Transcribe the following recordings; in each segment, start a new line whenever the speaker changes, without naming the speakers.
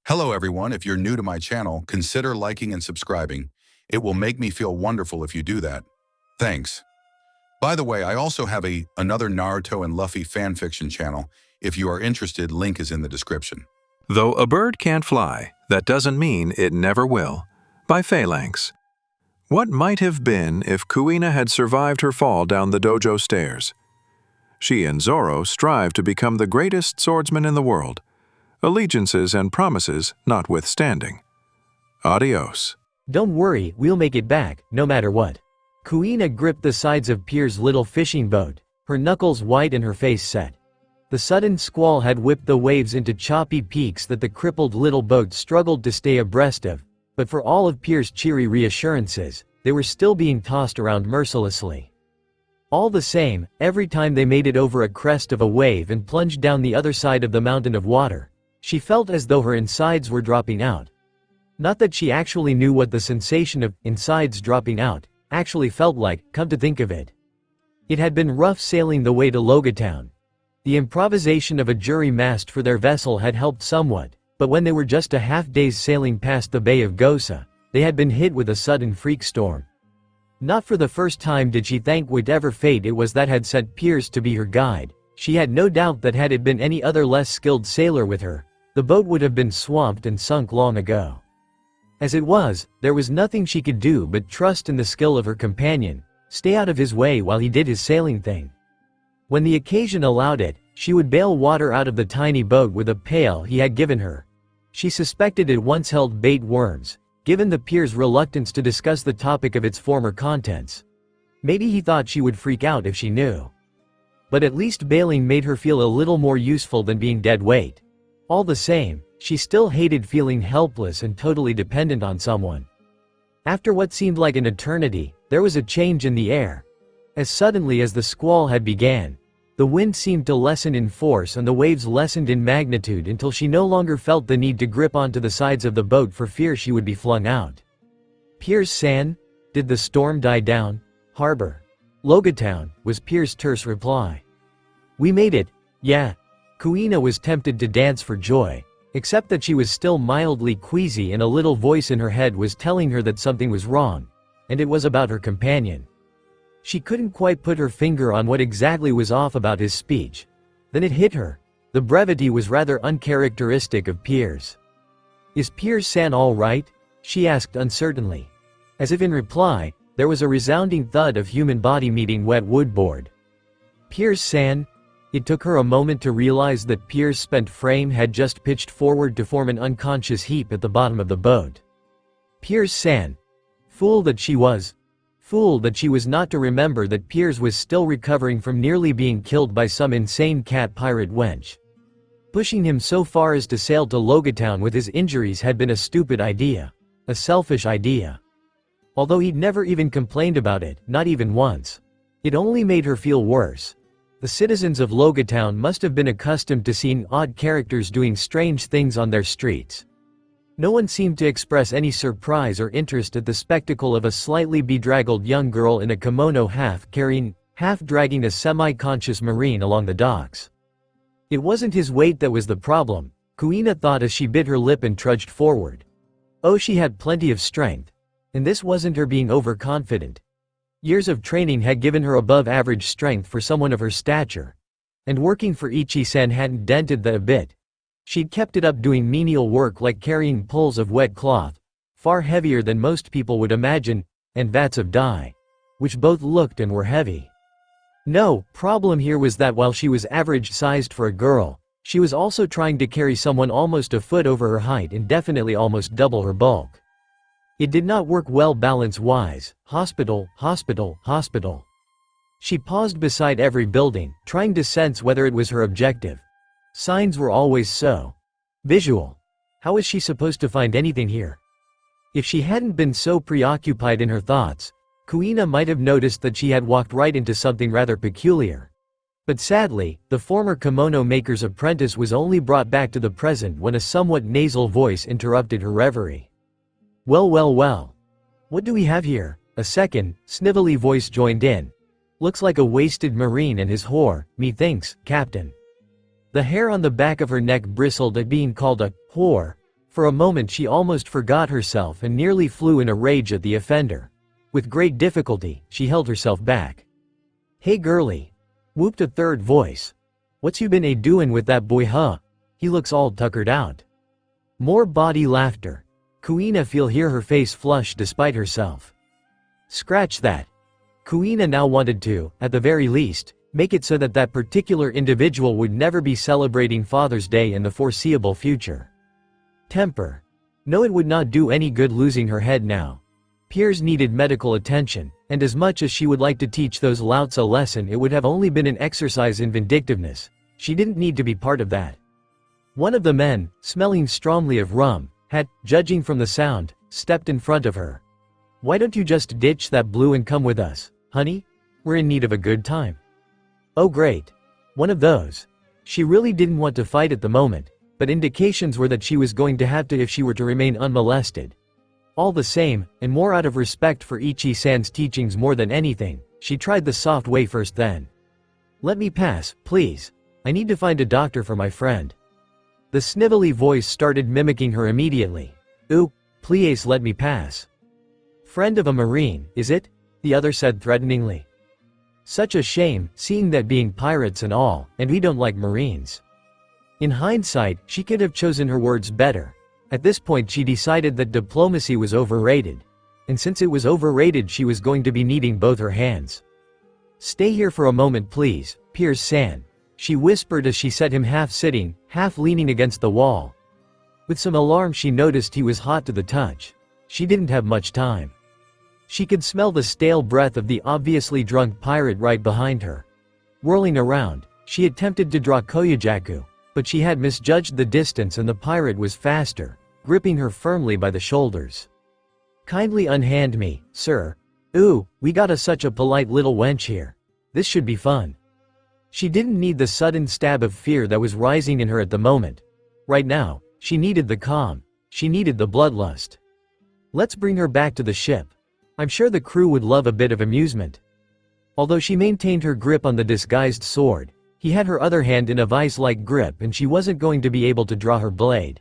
Hello everyone, if you're new to my channel, consider liking and subscribing. It will make me feel wonderful if you do that. Thanks. By the way, I also have another Naruto and Luffy fanfiction channel. If you are interested, link is in the description.
Though a bird can't fly, that doesn't mean it never will. By Phalanx. What might have been if Kuina had survived her fall down the dojo stairs? She and Zoro strive to become the greatest swordsman in the world, allegiances and promises notwithstanding. Adios.
Don't worry, we'll make it back, no matter what. Kuina gripped the sides of Pier's little fishing boat, her knuckles white and her face set. The sudden squall had whipped the waves into choppy peaks that the crippled little boat struggled to stay abreast of, but for all of Pier's cheery reassurances, they were still being tossed around mercilessly. All the same, every time they made it over a crest of a wave and plunged down the other side of the mountain of water, she felt as though her insides were dropping out. Not that she actually knew what the sensation of insides dropping out actually felt like, come to think of it. It had been rough sailing the way to Logia town. The improvisation of a jury mast for their vessel had helped somewhat, but when they were just a half-day's sailing past the Bay of Gosa, they had been hit with a sudden freak storm. Not for the first time did she thank whatever fate it was that had sent Piers to be her guide. She had no doubt that had it been any other less skilled sailor with her, the boat would have been swamped and sunk long ago. As it was, there was nothing she could do but trust in the skill of her companion, stay out of his way while he did his sailing thing. When the occasion allowed it, she would bail water out of the tiny boat with a pail he had given her. She suspected it once held bait worms, given the Pier's reluctance to discuss the topic of its former contents. Maybe he thought she would freak out if she knew. But at least bailing made her feel a little more useful than being dead weight. All the same, she still hated feeling helpless and totally dependent on someone. After what seemed like an eternity, there was a change in the air. As suddenly as the squall had began, the wind seemed to lessen in force and the waves lessened in magnitude until she no longer felt the need to grip onto the sides of the boat for fear she would be flung out. Piers-san? Did the storm die down? Harbor. Logia town, was Piers' terse reply. We made it, yeah. Kuina was tempted to dance for joy, except that she was still mildly queasy and a little voice in her head was telling her that something was wrong, and it was about her companion. She couldn't quite put her finger on what exactly was off about his speech. Then it hit her. The brevity was rather uncharacteristic of Piers. Is Piers-san all right? She asked uncertainly. As if in reply, there was a resounding thud of human body meeting wet woodboard. Piers-san? It took her a moment to realize that Piers' spent frame had just pitched forward to form an unconscious heap at the bottom of the boat. Piers-san. Fool that she was. Fool that she was not to remember that Piers was still recovering from nearly being killed by some insane cat pirate wench. Pushing him so far as to sail to Logia town with his injuries had been a stupid idea. A selfish idea. Although he'd never even complained about it, not even once. It only made her feel worse. The citizens of Logia town must have been accustomed to seeing odd characters doing strange things on their streets. No one seemed to express any surprise or interest at the spectacle of a slightly bedraggled young girl in a kimono half-carrying, half-dragging a semi-conscious marine along the docks. It wasn't his weight that was the problem, Kuina thought as she bit her lip and trudged forward. Oh, she had plenty of strength. And this wasn't her being overconfident. Years of training had given her above-average strength for someone of her stature. And working for Ichi-sen hadn't dented that a bit. She'd kept it up doing menial work like carrying pulls of wet cloth, far heavier than most people would imagine, and vats of dye, which both looked and were heavy. No, problem here was that while she was average-sized for a girl, she was also trying to carry someone almost a foot over her height and definitely almost double her bulk. It did not work well balance-wise. Hospital, hospital, hospital. She paused beside every building, trying to sense whether it was her objective. Signs were always so visual. How was she supposed to find anything here? If she hadn't been so preoccupied in her thoughts, Kuina might have noticed that she had walked right into something rather peculiar. But sadly, the former kimono maker's apprentice was only brought back to the present when a somewhat nasal voice interrupted her reverie. Well, well, well. What do we have here? A second, snivelly voice joined in. Looks like a wasted marine and his whore, methinks, Captain. The hair on the back of her neck bristled at being called a whore. For a moment she almost forgot herself and nearly flew in a rage at the offender. With great difficulty, she held herself back. "Hey girlie," whooped a third voice. "What's you been a-doin' with that boy huh? He looks all tuckered out." More body laughter. Kuina feel hear her face flush despite herself. Scratch that. Kuina now wanted to, at the very least, make it so that that particular individual would never be celebrating Father's Day in the foreseeable future. Temper. No, it would not do any good losing her head now. Piers needed medical attention, and as much as she would like to teach those louts a lesson, it would have only been an exercise in vindictiveness. She didn't need to be part of that. One of the men, smelling strongly of rum, had, judging from the sound, stepped in front of her. "Why don't you just ditch that blue and come with us, honey? We're in need of a good time." Oh great. One of those. She really didn't want to fight at the moment, but indications were that she was going to have to if she were to remain unmolested. All the same, and more out of respect for Ichi-san's teachings more than anything, she tried the soft way first then. "Let me pass, please. I need to find a doctor for my friend." The snivelly voice started mimicking her immediately. "Ooh, please let me pass." "Friend of a Marine, is it?" the other said threateningly. "Such a shame, seeing that being pirates and all, and we don't like Marines." In hindsight, she could have chosen her words better. At this point she decided that diplomacy was overrated. And since it was overrated she was going to be needing both her hands. "Stay here for a moment please, Piers-san," she whispered as she set him half sitting, half leaning against the wall. With some alarm she noticed he was hot to the touch. She didn't have much time. She could smell the stale breath of the obviously drunk pirate right behind her. Whirling around, she attempted to draw Koyajaku, but she had misjudged the distance and the pirate was faster, gripping her firmly by the shoulders. "Kindly unhand me, sir. Ooh, we got such a polite little wench here. This should be fun." She didn't need the sudden stab of fear that was rising in her at the moment. Right now, she needed the calm. She needed the bloodlust. "Let's bring her back to the ship. I'm sure the crew would love a bit of amusement." Although she maintained her grip on the disguised sword, he had her other hand in a vice-like grip and she wasn't going to be able to draw her blade.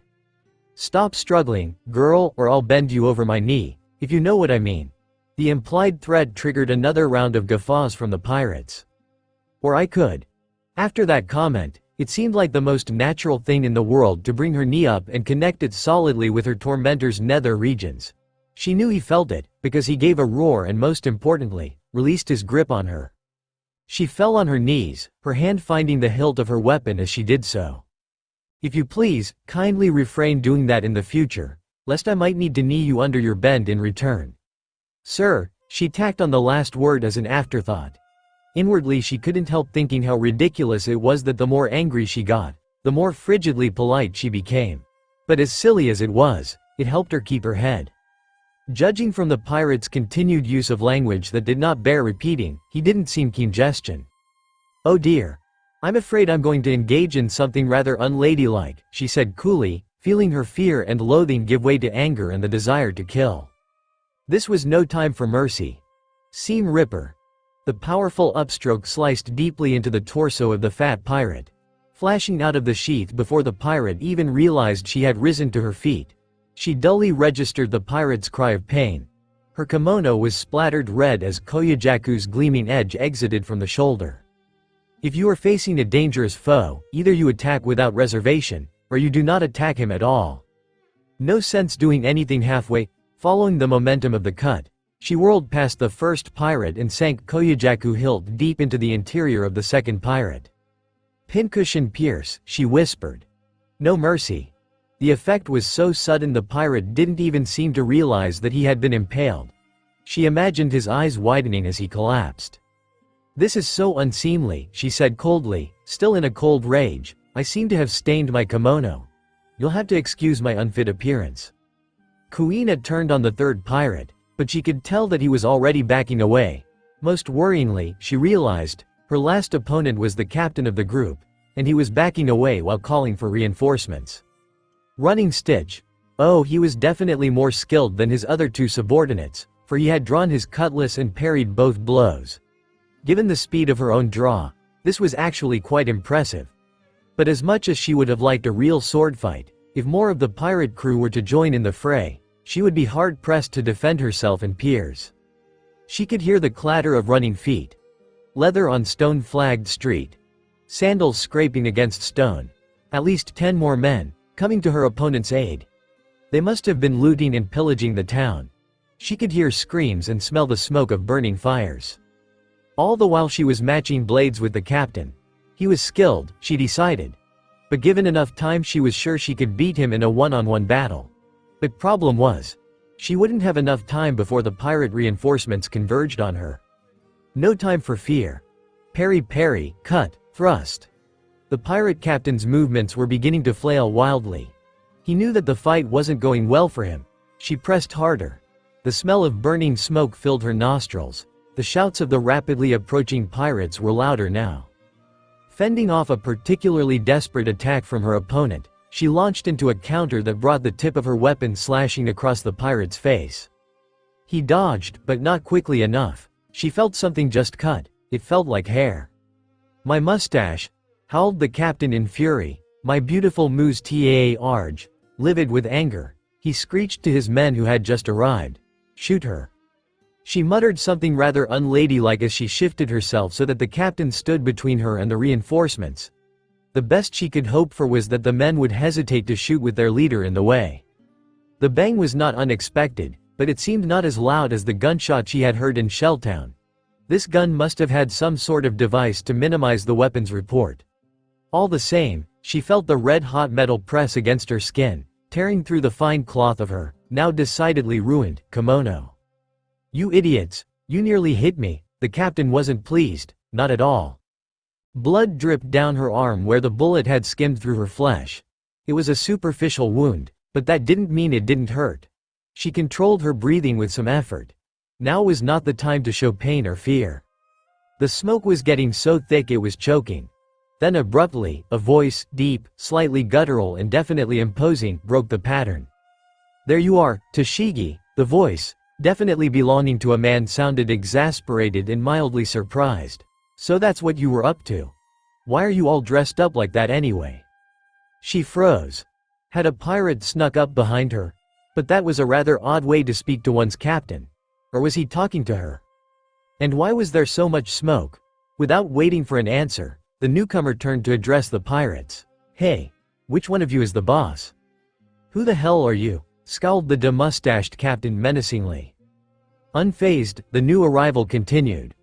"Stop struggling, girl, or I'll bend you over my knee, if you know what I mean." The implied threat triggered another round of guffaws from the pirates. "Or I could." After that comment, it seemed like the most natural thing in the world to bring her knee up and connect it solidly with her tormentor's nether regions. She knew he felt it, because he gave a roar and most importantly, released his grip on her. She fell on her knees, her hand finding the hilt of her weapon as she did so. "If you please, kindly refrain doing that in the future, lest I might need to knee you under your bend in return." "Sir," she tacked on the last word as an afterthought. Inwardly she couldn't help thinking how ridiculous it was that the more angry she got, the more frigidly polite she became. But as silly as it was, it helped her keep her head. Judging from the pirate's continued use of language that did not bear repeating, he didn't seem congestion. "Oh dear. I'm afraid I'm going to engage in something rather unladylike," she said coolly, feeling her fear and loathing give way to anger and the desire to kill. This was no time for mercy. Seam Ripper. The powerful upstroke sliced deeply into the torso of the fat pirate, flashing out of the sheath before the pirate even realized she had risen to her feet. She dully registered the pirate's cry of pain. Her kimono was splattered red as Koyajaku's gleaming edge exited from the shoulder. If you are facing a dangerous foe, either you attack without reservation, or you do not attack him at all. No sense doing anything halfway. Following the momentum of the cut, she whirled past the first pirate and sank Koyajaku hilt deep into the interior of the second pirate. "Pincushion pierce," she whispered. "No mercy." The effect was so sudden the pirate didn't even seem to realize that he had been impaled. She imagined his eyes widening as he collapsed. "This is so unseemly," she said coldly, still in a cold rage. "I seem to have stained my kimono. You'll have to excuse my unfit appearance." Kuina turned on the third pirate, but she could tell that he was already backing away. Most worryingly, she realized, her last opponent was the captain of the group, and he was backing away while calling for reinforcements. Running Stitch. Oh, he was definitely more skilled than his other two subordinates, for he had drawn his cutlass and parried both blows. Given the speed of her own draw, this was actually quite impressive. But as much as she would have liked a real sword fight, If more of the pirate crew were to join in the fray, she would be hard-pressed to defend herself and peers. She could hear the clatter of running feet. Leather on stone-flagged street. Sandals scraping against stone. At least 10 more men, coming to her opponent's aid. They must have been looting and pillaging the town. She could hear screams and smell the smoke of burning fires. All the while she was matching blades with the captain. He was skilled, she decided. But given enough time she was sure she could beat him in a one-on-one battle. But problem was, she wouldn't have enough time before the pirate reinforcements converged on her. No time for fear. Parry, parry, cut, thrust. The pirate captain's movements were beginning to flail wildly. He knew that the fight wasn't going well for him. She pressed harder. The smell of burning smoke filled her nostrils. The shouts of the rapidly approaching pirates were louder now. Fending off a particularly desperate attack from her opponent, she launched into a counter that brought the tip of her weapon slashing across the pirate's face. He dodged, but not quickly enough. She felt something just cut. It felt like hair. "My mustache!" howled the captain in fury. "My beautiful moose Targe!" Livid with anger, he screeched to his men who had just arrived. "Shoot her." She muttered something rather unladylike as she shifted herself so that the captain stood between her and the reinforcements. The best she could hope for was that the men would hesitate to shoot with their leader in the way. The bang was not unexpected, but it seemed not as loud as the gunshot she had heard in Shelltown. This gun must have had some sort of device to minimize the weapon's report. All the same, she felt the red-hot metal press against her skin, tearing through the fine cloth of her, now decidedly ruined, kimono. "You idiots, you nearly hit me." The captain wasn't pleased, not at all. Blood dripped down her arm where the bullet had skimmed through her flesh. It was a superficial wound, but that didn't mean it didn't hurt. She controlled her breathing with some effort. Now was not the time to show pain or fear. The smoke was getting so thick it was choking. Then abruptly, a voice, deep, slightly guttural and definitely imposing, broke the pattern. "There you are, Toshigi." The voice, definitely belonging to a man, sounded exasperated and mildly surprised. "So that's what you were up to? Why are you all dressed up like that anyway?" She froze. Had a pirate snuck up behind her? But that was a rather odd way to speak to one's captain. Or was he talking to her? And why was there so much smoke? Without waiting for an answer, the newcomer turned to address the pirates. "Hey, which one of you is the boss?" "Who the hell are you?" scowled the demustached captain menacingly. Unfazed, the new arrival continued.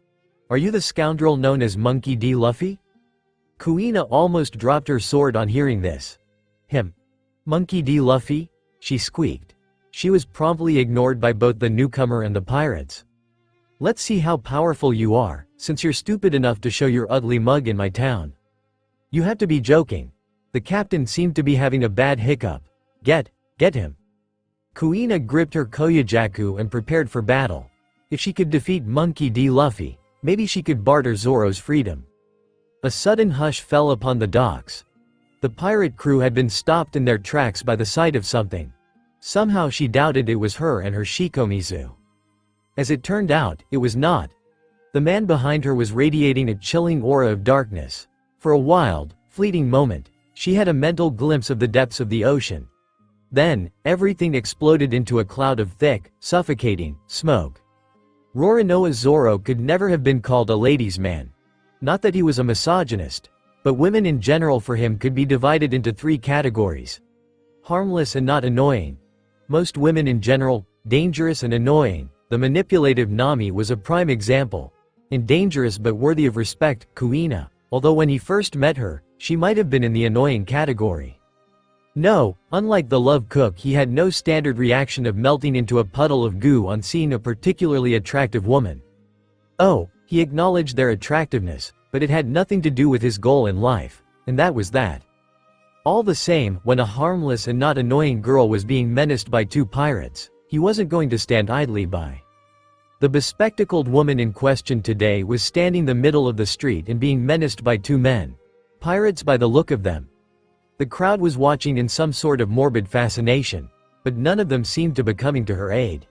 "Are you the scoundrel known as Monkey D. Luffy?" Kuina almost dropped her sword on hearing this. "Him? Monkey D. Luffy?" she squeaked. She was promptly ignored by both the newcomer and the pirates. "Let's see how powerful you are, since you're stupid enough to show your ugly mug in my town." "You have to be joking." The captain seemed to be having a bad hiccup. Get him." Kuina gripped her koyajaku and prepared for battle. If she could defeat Monkey D. Luffy, maybe she could barter Zoro's freedom. A sudden hush fell upon the docks. The pirate crew had been stopped in their tracks by the sight of something. Somehow she doubted it was her and her shikomizu. As it turned out, it was not. The man behind her was radiating a chilling aura of darkness. For a wild, fleeting moment, she had a mental glimpse of the depths of the ocean. Then, everything exploded into a cloud of thick, suffocating smoke. Roronoa Zoro could never have been called a ladies' man. Not that he was a misogynist, but women in general for him could be divided into 3 categories. Harmless and not annoying. Most women in general, dangerous and annoying. The manipulative Nami was a prime example. And dangerous but worthy of respect, Kuina, although when he first met her, she might have been in the annoying category. No, unlike the love cook, he had no standard reaction of melting into a puddle of goo on seeing a particularly attractive woman. Oh, he acknowledged their attractiveness, but it had nothing to do with his goal in life, and that was that. All the same, when a harmless and not annoying girl was being menaced by 2 pirates, he wasn't going to stand idly by. The bespectacled woman in question today was standing the middle of the street and being menaced by 2 men. Pirates by the look of them. The crowd was watching in some sort of morbid fascination, but none of them seemed to be coming to her aid.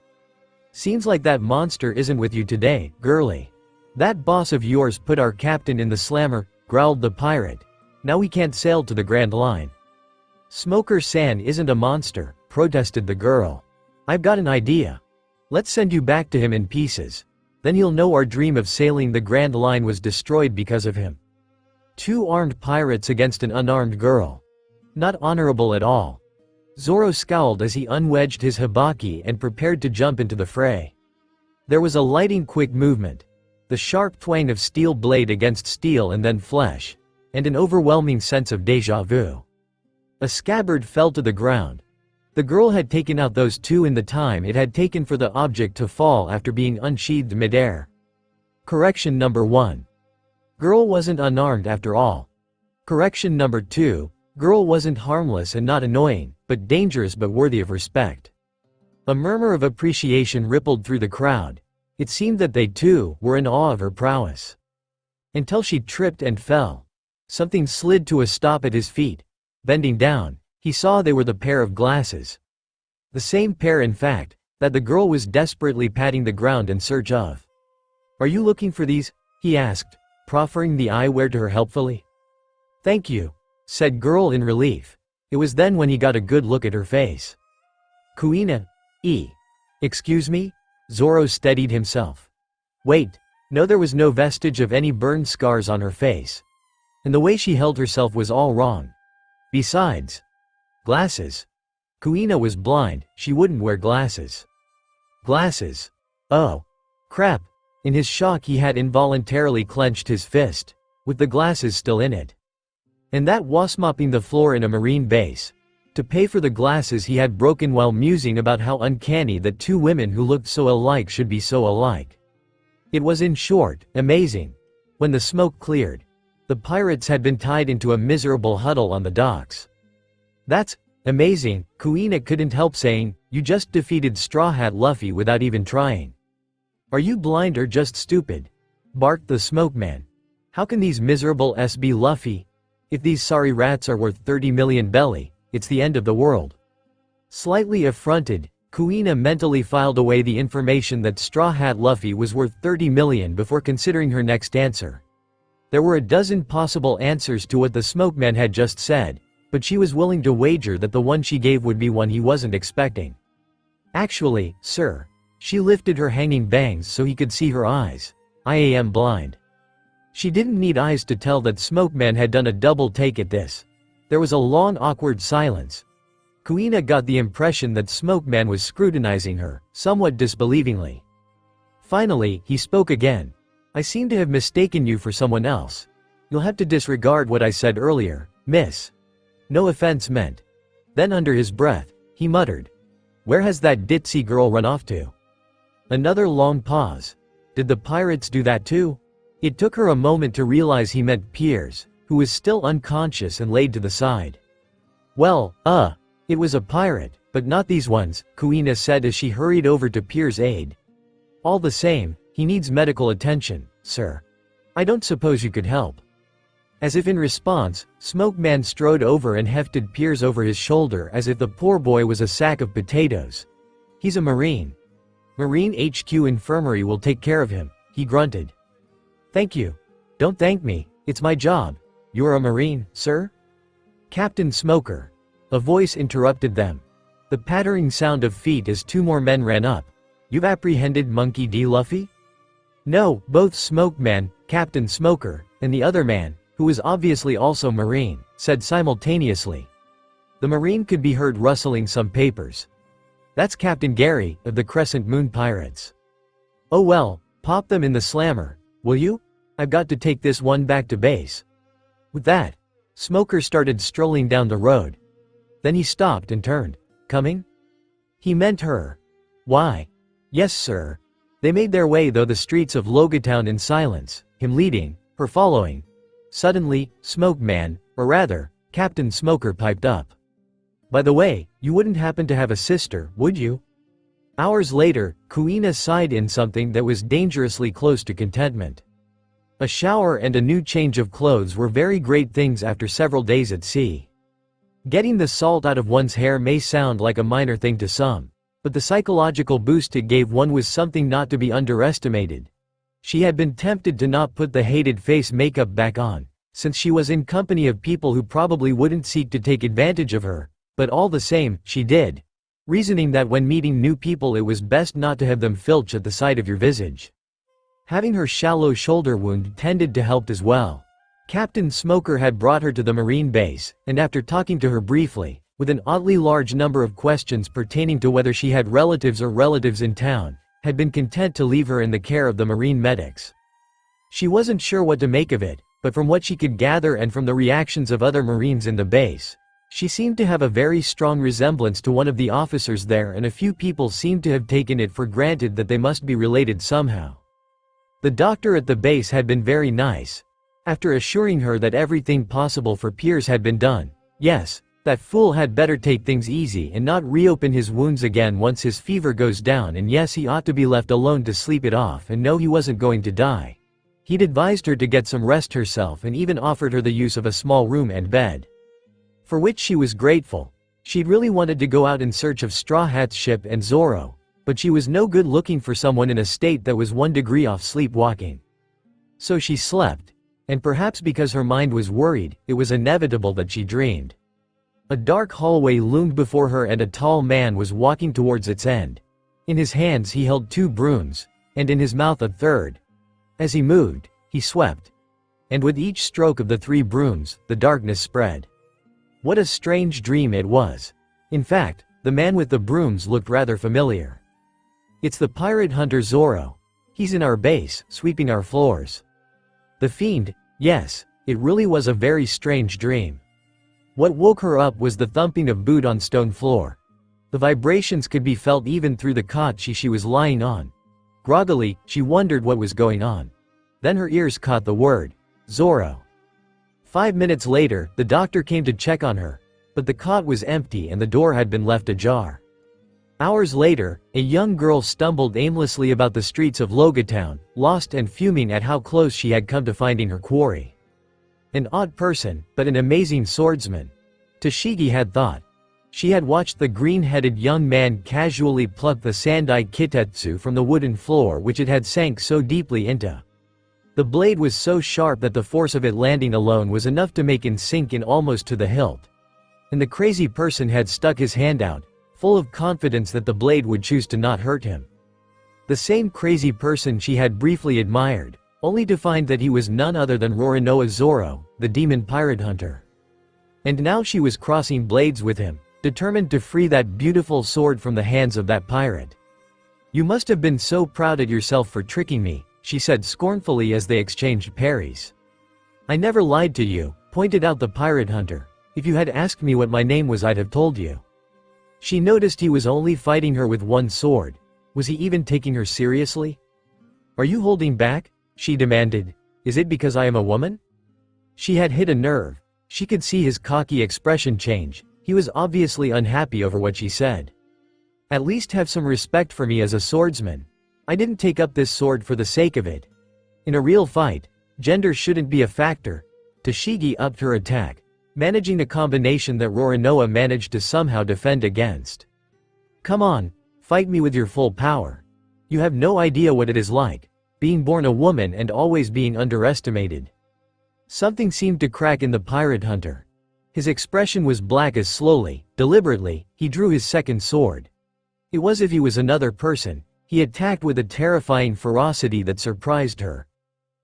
"Seems like that monster isn't with you today, girlie. That boss of yours put our captain in the slammer," growled the pirate. "Now we can't sail to the Grand Line." Smoker-san isn't a monster, protested the girl. I've got an idea. Let's send you back to him in pieces. Then he'll know our dream of sailing the Grand Line was destroyed because of him. 2 armed pirates against an unarmed girl. Not honorable at all. Zoro scowled as he unwedged his hibaki and prepared to jump into the fray. There was a lightning quick movement. The sharp twang of steel blade against steel and then flesh. And an overwhelming sense of déjà vu. A scabbard fell to the ground. The girl had taken out those 2 in the time it had taken for the object to fall after being unsheathed midair. Correction number 1. Girl wasn't unarmed after all. Correction number 2. Girl wasn't harmless and not annoying, but dangerous but worthy of respect. A murmur of appreciation rippled through the crowd. It seemed that they too were in awe of her prowess. Until she tripped and fell. Something slid to a stop at his feet. Bending down, he saw they were the pair of glasses. The same pair, in fact, that the girl was desperately patting the ground in search of. "Are you looking for these?" he asked, proffering the eyewear to her helpfully. "Thank you," said girl in relief. It was then when he got a good look at her face. "Kuina, excuse me?" Zoro steadied himself. Wait, no, there was no vestige of any burn scars on her face. And the way she held herself was all wrong. Besides, glasses. Kuina was blind, she wouldn't wear glasses. Glasses. Oh. Crap. In his shock he had involuntarily clenched his fist, with the glasses still in it. And that was mopping the floor in a marine base. To pay for the glasses he had broken while musing about how uncanny that 2 women who looked so alike should be so alike. It was, in short, amazing. When the smoke cleared, the pirates had been tied into a miserable huddle on the docks. "That's amazing," Kuina couldn't help saying. "You just defeated Straw Hat Luffy without even trying." "Are you blind or just stupid?" barked the smoke man. "How can these miserable be Luffy? If these sorry rats are worth 30 million belly, it's the end of the world." Slightly affronted, Kuina mentally filed away the information that Straw Hat Luffy was worth 30 million before considering her next answer. There were a dozen possible answers to what the smokeman had just said, but she was willing to wager that the one she gave would be one he wasn't expecting. "Actually, sir." She lifted her hanging bangs so he could see her eyes. "I am blind." She didn't need eyes to tell that Smokeman had done a double take at this. There was a long awkward silence. Kuina got the impression that Smokeman was scrutinizing her, somewhat disbelievingly. Finally, he spoke again. "I seem to have mistaken you for someone else. You'll have to disregard what I said earlier, miss. No offense meant." Then under his breath, he muttered, "Where has that ditzy girl run off to?" Another long pause. Did the pirates do that too? It took her a moment to realize he meant Piers, who was still unconscious and laid to the side. "Well, it was a pirate, but not these ones," Kuina said as she hurried over to Piers' aid. "All the same, he needs medical attention, sir. I don't suppose you could help." As if in response, Smokeman strode over and hefted Piers over his shoulder as if the poor boy was a sack of potatoes. "He's a Marine. Marine HQ Infirmary will take care of him," he grunted. "Thank you. Don't thank me, it's my job. You're a Marine, sir?" "Captain Smoker." A voice interrupted them. The pattering sound of feet as 2 more men ran up. "You've apprehended Monkey D. Luffy?" No, both Smokeman, Captain Smoker, and the other man, who was obviously also Marine, said simultaneously. The Marine could be heard rustling some papers. "That's Captain Gary, of the Crescent Moon Pirates." "Oh well, pop them in the slammer, will you? I've got to take this one back to base." With that, Smoker started strolling down the road. Then he stopped and turned. "Coming?" He meant her. "Why? Yes, sir." They made their way through the streets of Logatown in silence, him leading, her following. Suddenly, Smokeman, or rather, Captain Smoker piped up. "By the way, you wouldn't happen to have a sister, would you?" Hours later, Kuina sighed in something that was dangerously close to contentment. A shower and a new change of clothes were very great things after several days at sea. Getting the salt out of one's hair may sound like a minor thing to some, but the psychological boost it gave one was something not to be underestimated. She had been tempted to not put the hated face makeup back on, since she was in company of people who probably wouldn't seek to take advantage of her, but all the same, she did. Reasoning that when meeting new people it was best not to have them filch at the sight of your visage. Having her shallow shoulder wound tended to help as well. Captain Smoker had brought her to the Marine base, and after talking to her briefly, with an oddly large number of questions pertaining to whether she had relatives in town, had been content to leave her in the care of the Marine medics. She wasn't sure what to make of it, but from what she could gather and from the reactions of other Marines in the base, she seemed to have a very strong resemblance to one of the officers there, and a few people seemed to have taken it for granted that they must be related somehow. The doctor at the base had been very nice. After assuring her that everything possible for Piers had been done, yes, that fool had better take things easy and not reopen his wounds again once his fever goes down, and yes, he ought to be left alone to sleep it off, and no, he wasn't going to die. He'd advised her to get some rest herself and even offered her the use of a small room and bed. For which she was grateful. She'd really wanted to go out in search of Straw Hat's ship and Zoro, but she was no good looking for someone in a state that was 1 degree off sleepwalking. So she slept. And perhaps because her mind was worried, it was inevitable that she dreamed. A dark hallway loomed before her and a tall man was walking towards its end. In his hands he held 2 brooms, and in his mouth a third. As he moved, he swept. And with each stroke of the 3 brooms, the darkness spread. What a strange dream it was. In fact, the man with the brooms looked rather familiar. It's the pirate hunter Zoro. He's in our base, sweeping our floors. The fiend, yes, it really was a very strange dream. What woke her up was the thumping of boot on stone floor. The vibrations could be felt even through the cot she was lying on. Groggily, she wondered what was going on. Then her ears caught the word, Zoro. 5 minutes later, the doctor came to check on her, but the cot was empty and the door had been left ajar. Hours later, a young girl stumbled aimlessly about the streets of Logatown, lost and fuming at how close she had come to finding her quarry. An odd person, but an amazing swordsman. Toshigi had thought. She had watched the green-headed young man casually pluck the sandai kitetsu from the wooden floor which it had sank so deeply into. The blade was so sharp that the force of it landing alone was enough to make it sink in almost to the hilt. And the crazy person had stuck his hand out, full of confidence that the blade would choose to not hurt him. The same crazy person she had briefly admired, only to find that he was none other than Roronoa Zoro, the demon pirate hunter. And now she was crossing blades with him, determined to free that beautiful sword from the hands of that pirate. "You must have been so proud of yourself for tricking me," she said scornfully as they exchanged parries. "I never lied to you," pointed out the pirate hunter. "If you had asked me what my name was I'd have told you." She noticed he was only fighting her with 1 sword. Was he even taking her seriously? "Are you holding back?" she demanded. "Is it because I am a woman?" She had hit a nerve. She could see his cocky expression change. He was obviously unhappy over what she said. "At least have some respect for me as a swordsman. I didn't take up this sword for the sake of it. In a real fight, gender shouldn't be a factor." Toshigi upped her attack, managing a combination that Roronoa managed to somehow defend against. "Come on, fight me with your full power. You have no idea what it is like, being born a woman and always being underestimated." Something seemed to crack in the pirate hunter. His expression was black as slowly, deliberately, he drew his second sword. It was as if he was another person. He attacked with a terrifying ferocity that surprised her.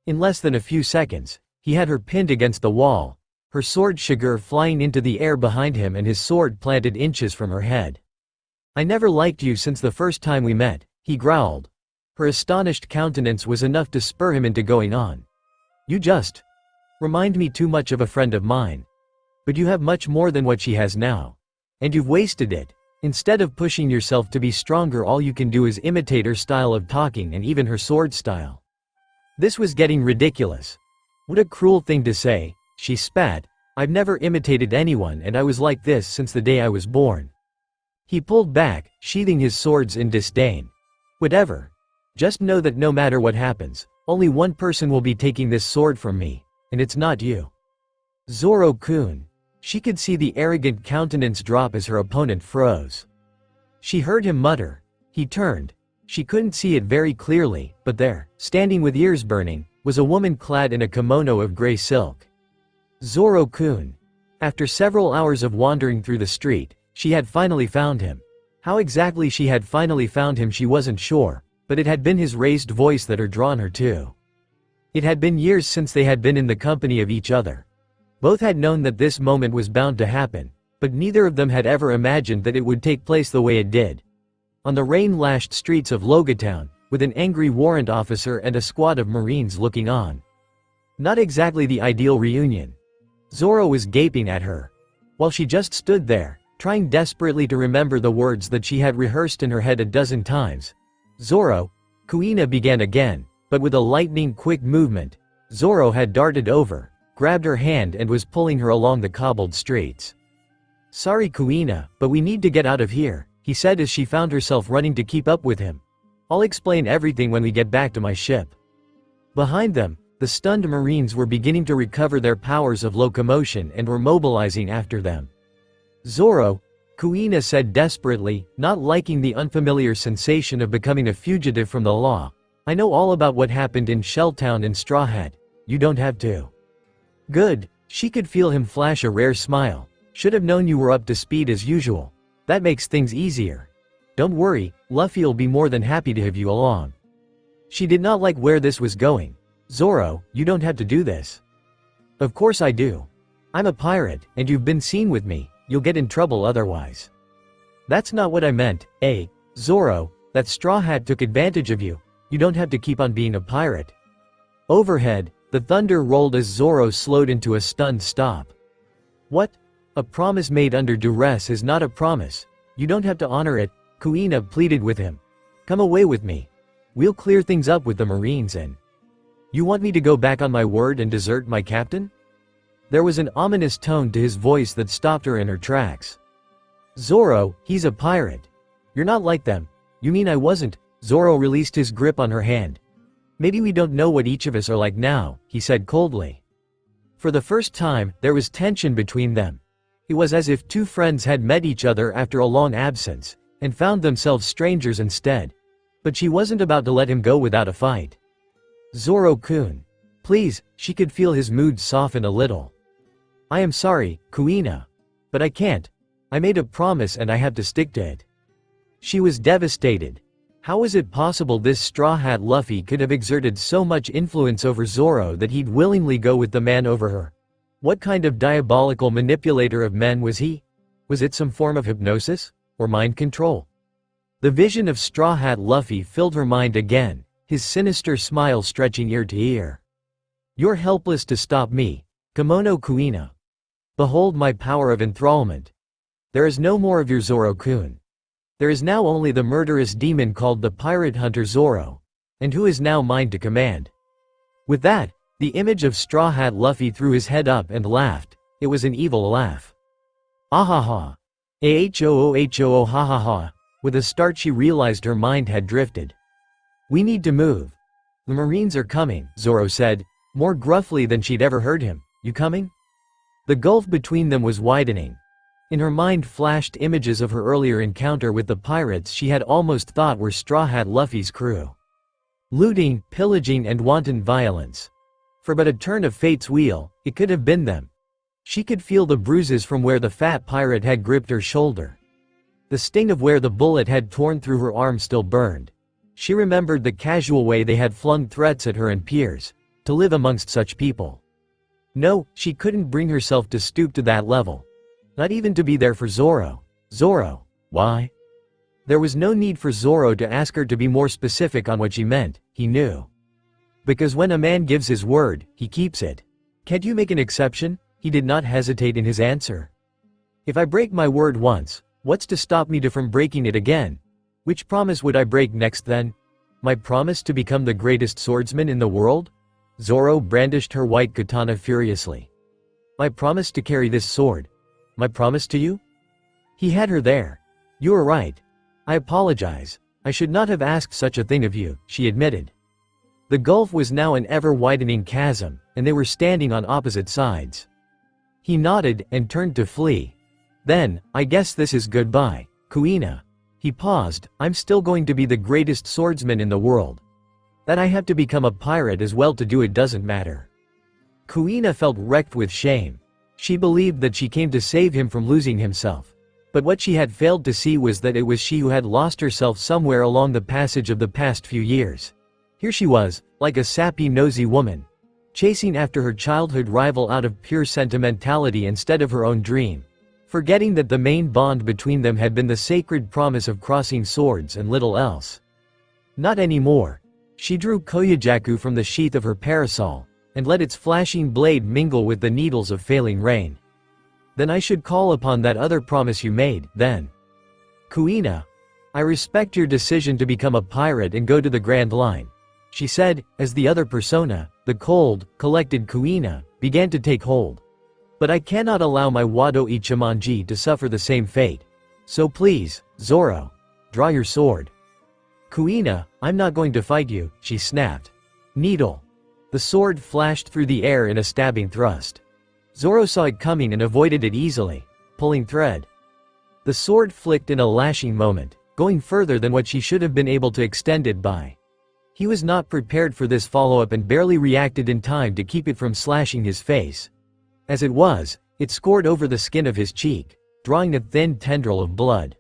In less than a few seconds, he had her pinned against the wall, her sword shigur flying into the air behind him and his sword planted inches from her head. "I never liked you since the first time we met," he growled. Her astonished countenance was enough to spur him into going on. "You just remind me too much of a friend of mine. But you have much more than what she has now. And you've wasted it. Instead of pushing yourself to be stronger, all you can do is imitate her style of talking and even her sword style." This was getting ridiculous. What a cruel thing to say, she spat. "I've never imitated anyone and I was like this since the day I was born." He pulled back, sheathing his swords in disdain. "Whatever. Just know that no matter what happens, only one person will be taking this sword from me, and it's not you. Zoro-kun." She could see the arrogant countenance drop as her opponent froze. She heard him mutter. He turned. She couldn't see it very clearly, but there, standing with ears burning, was a woman clad in a kimono of gray silk. Zoro-kun. After several hours of wandering through the street, she had finally found him. How exactly she had finally found him she wasn't sure, but it had been his raised voice that had drawn her to. It had been years since they had been in the company of each other. Both had known that this moment was bound to happen, but neither of them had ever imagined that it would take place the way it did. On the rain-lashed streets of Logatown, with an angry warrant officer and a squad of Marines looking on. Not exactly the ideal reunion. Zoro was gaping at her, while she just stood there, trying desperately to remember the words that she had rehearsed in her head a dozen times. Zoro, Kuina began again, but with a lightning-quick movement, Zoro had darted over, grabbed her hand and was pulling her along the cobbled streets. "Sorry Kuina, but we need to get out of here," he said as she found herself running to keep up with him. "I'll explain everything when we get back to my ship." Behind them, the stunned Marines were beginning to recover their powers of locomotion and were mobilizing after them. "Zoro," Kuina said desperately, not liking the unfamiliar sensation of becoming a fugitive from the law. "I know all about what happened in Shelltown and Straw Hat. You don't have to." "Good." She could feel him flash a rare smile. "Should have known you were up to speed as usual. That makes things easier. Don't worry, Luffy'll be more than happy to have you along." She did not like where this was going. "Zoro, you don't have to do this." "Of course I do. I'm a pirate, and you've been seen with me. You'll get in trouble otherwise." "That's not what I meant, Zoro. That Straw Hat took advantage of you. You don't have to keep on being a pirate." Overhead, the thunder rolled as Zoro slowed into a stunned stop. "What? A promise made under duress is not a promise. You don't have to honor it," Kuina pleaded with him. "Come away with me. We'll clear things up with the Marines and—" "You want me to go back on my word and desert my captain?" There was an ominous tone to his voice that stopped her in her tracks. "Zoro, he's a pirate. You're not like them." "You mean I wasn't?" Zoro released his grip on her hand. "Maybe we don't know what each of us are like now," he said coldly. For the first time, there was tension between them. It was as if two friends had met each other after a long absence, and found themselves strangers instead. But she wasn't about to let him go without a fight. "Zoro-kun. Please," she could feel his mood soften a little. "I am sorry, Kuina. But I can't. I made a promise and I have to stick to it." She was devastated. How was it possible this Straw Hat Luffy could have exerted so much influence over Zoro that he'd willingly go with the man over her? What kind of diabolical manipulator of men was he? Was it some form of hypnosis? Or mind control? The vision of Straw Hat Luffy filled her mind again, his sinister smile stretching ear to ear. "You're helpless to stop me, Kimono Kuina. Behold my power of enthrallment. There is no more of your Zoro-kun. There is now only the murderous demon called the Pirate Hunter Zoro, and who is now mine to command." With that, the image of Straw Hat Luffy threw his head up and laughed. It was an evil laugh. "Ah-ha-ha. A-h-o-o-h-o-o ha-ha-ha." With a start she realized her mind had drifted. "We need to move. The Marines are coming," Zoro said, more gruffly than she'd ever heard him. "You coming?" The gulf between them was widening. In her mind flashed images of her earlier encounter with the pirates she had almost thought were Straw Hat Luffy's crew. Looting, pillaging and wanton violence. For but a turn of fate's wheel, it could have been them. She could feel the bruises from where the fat pirate had gripped her shoulder. The sting of where the bullet had torn through her arm still burned. She remembered the casual way they had flung threats at her and peers, to live amongst such people. No, she couldn't bring herself to stoop to that level. Not even to be there for Zoro. Zoro, why? There was no need for Zoro to ask her to be more specific on what she meant, he knew. Because when a man gives his word, he keeps it. "Can't you make an exception?" He did not hesitate in his answer. "If I break my word once, what's to stop me from breaking it again? Which promise would I break next then? My promise to become the greatest swordsman in the world?" Zoro brandished her white katana furiously. "My promise to carry this sword. My promise to you?" He had her there. "You are right. I apologize. I should not have asked such a thing of you," she admitted. The gulf was now an ever-widening chasm, and they were standing on opposite sides. He nodded and turned to flee. "Then, I guess this is goodbye, Kuina." He paused. "I'm still going to be the greatest swordsman in the world. That I have to become a pirate as well to do it doesn't matter." Kuina felt wrecked with shame. She believed that she came to save him from losing himself. But what she had failed to see was that it was she who had lost herself somewhere along the passage of the past few years. Here she was, like a sappy nosy woman, chasing after her childhood rival out of pure sentimentality instead of her own dream, forgetting that the main bond between them had been the sacred promise of crossing swords and little else. Not anymore. She drew Koyajaku from the sheath of her parasol, and let its flashing blade mingle with the needles of failing rain. Then I should call upon that other promise you made, then. Kuina, I respect your decision to become a pirate and go to the Grand Line, she said, as the other persona, the cold, collected Kuina, began to take hold. But I cannot allow my Wado Ichimonji to suffer the same fate. So please, Zoro, draw your sword. Kuina, I'm not going to fight you, she snapped. Needle. The sword flashed through the air in a stabbing thrust. Zoro saw it coming and avoided it easily, pulling thread. The sword flicked in a lashing moment, going further than what she should have been able to extend it by. He was not prepared for this follow-up and barely reacted in time to keep it from slashing his face. As it was, it scored over the skin of his cheek, drawing a thin tendril of blood.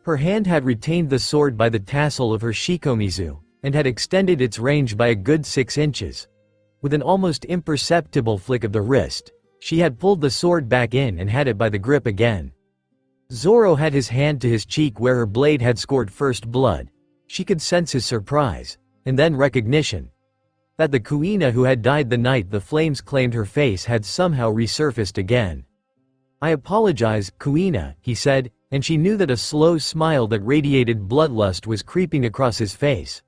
Her hand had retained the sword by the tassel of her shikomizu, and had extended its range by a good 6 inches. With an almost imperceptible flick of the wrist, she had pulled the sword back in and had it by the grip again. Zoro had his hand to his cheek where her blade had scored first blood. She could sense his surprise, and then recognition. That the Kuina who had died the night the flames claimed her face had somehow resurfaced again. I apologize, Kuina, he said, and she knew that a slow smile that radiated bloodlust was creeping across his face.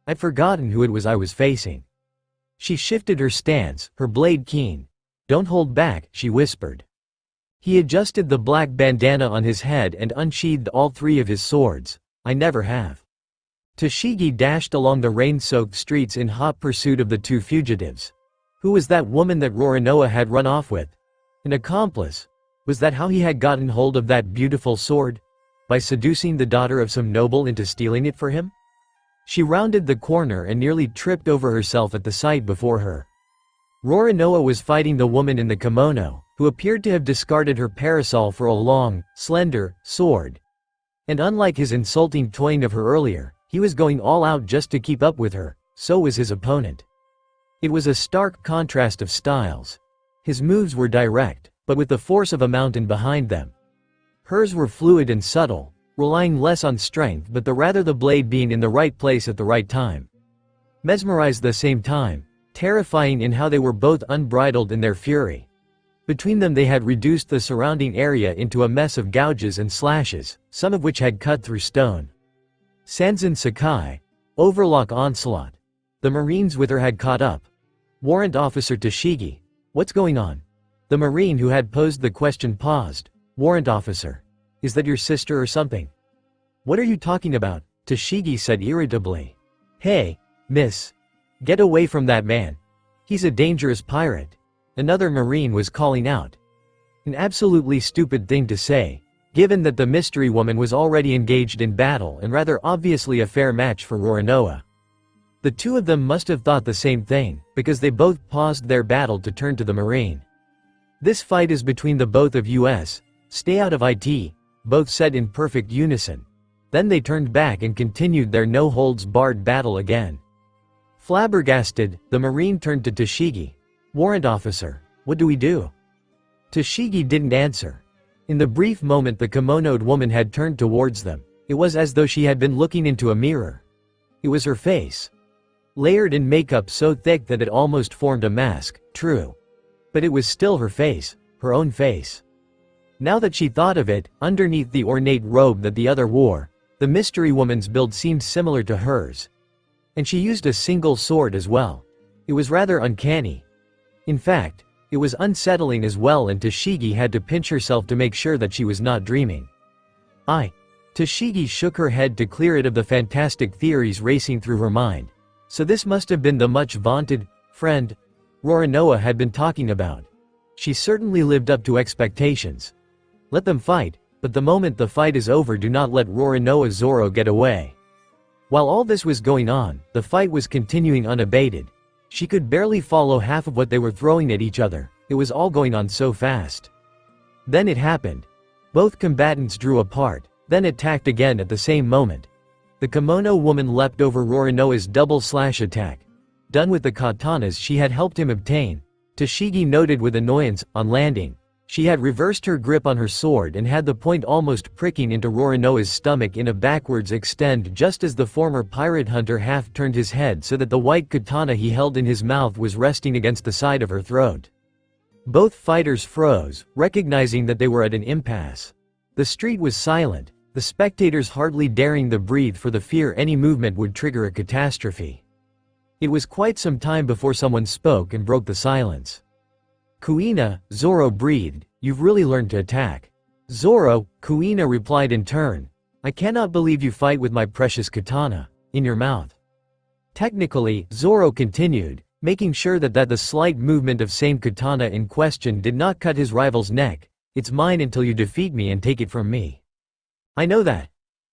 I'd forgotten who it was I was facing. She shifted her stance, her blade keen. Don't hold back, she whispered. He adjusted the black bandana on his head and unsheathed all 3 of his swords. I never have. Toshigi dashed along the rain-soaked streets in hot pursuit of the 2 fugitives. Who was that woman that Roronoa had run off with? An accomplice? Was that how he had gotten hold of that beautiful sword? By seducing the daughter of some noble into stealing it for him? She rounded the corner and nearly tripped over herself at the sight before her. Roronoa was fighting the woman in the kimono, who appeared to have discarded her parasol for a long, slender, sword. And unlike his insulting toying of her earlier, he was going all out just to keep up with her. So was his opponent. It was a stark contrast of styles. His moves were direct, but with the force of a mountain behind them. Hers were fluid and subtle, relying less on strength but the blade being in the right place at the right time. Mesmerized the same time, terrifying in how they were both unbridled in their fury. Between them they had reduced the surrounding area into a mess of gouges and slashes, some of which had cut through stone. Sanzan Sakai, Overlock Onslaught. The Marines with her had caught up. Warrant Officer Toshigi, what's going on? The Marine who had posed the question paused. Warrant Officer, is that your sister or something? What are you talking about? Toshigi said irritably. Hey, miss. Get away from that man. He's a dangerous pirate. Another Marine was calling out. An absolutely stupid thing to say, given that the mystery woman was already engaged in battle and rather obviously a fair match for Roronoa. The 2 of them must have thought the same thing, because they both paused their battle to turn to the Marine. This fight is between the both of us, stay out of it, both said in perfect unison. Then they turned back and continued their no-holds-barred battle again. Flabbergasted, the Marine turned to Toshigi. Warrant Officer, what do we do? Toshigi didn't answer. In the brief moment the kimonoed woman had turned towards them, it was as though she had been looking into a mirror. It was her face. Layered in makeup so thick that it almost formed a mask, true. But it was still her face, her own face. Now that she thought of it, underneath the ornate robe that the other wore, the mystery woman's build seemed similar to hers. And she used a single sword as well. It was rather uncanny. In fact, it was unsettling as well, and Toshigi had to pinch herself to make sure that she was not dreaming. Toshigi shook her head to clear it of the fantastic theories racing through her mind. So this must have been the much-vaunted friend Roronoa had been talking about. She certainly lived up to expectations. Let them fight, but the moment the fight is over, do not let Roronoa Zoro get away. While all this was going on, the fight was continuing unabated. She could barely follow half of what they were throwing at each other, it was all going on so fast. Then it happened. Both combatants drew apart, then attacked again at the same moment. The kimono woman leapt over Rorinoa's double slash attack. Done with the katanas she had helped him obtain, Toshigi noted with annoyance. On landing, she had reversed her grip on her sword and had the point almost pricking into Rorinoa's stomach in a backwards extend just as the former pirate hunter half turned his head so that the white katana he held in his mouth was resting against the side of her throat. Both fighters froze, recognizing that they were at an impasse. The street was silent, the spectators hardly daring to breathe for the fear any movement would trigger a catastrophe. It was quite some time before someone spoke and broke the silence. "Kuina," Zoro breathed, "you've really learned to attack." "Zoro," Kuina replied in turn, "I cannot believe you fight with my precious katana in your mouth." Technically, Zoro continued, making sure that the slight movement of same katana in question did not cut his rival's neck. "It's mine until you defeat me and take it from me." "I know that.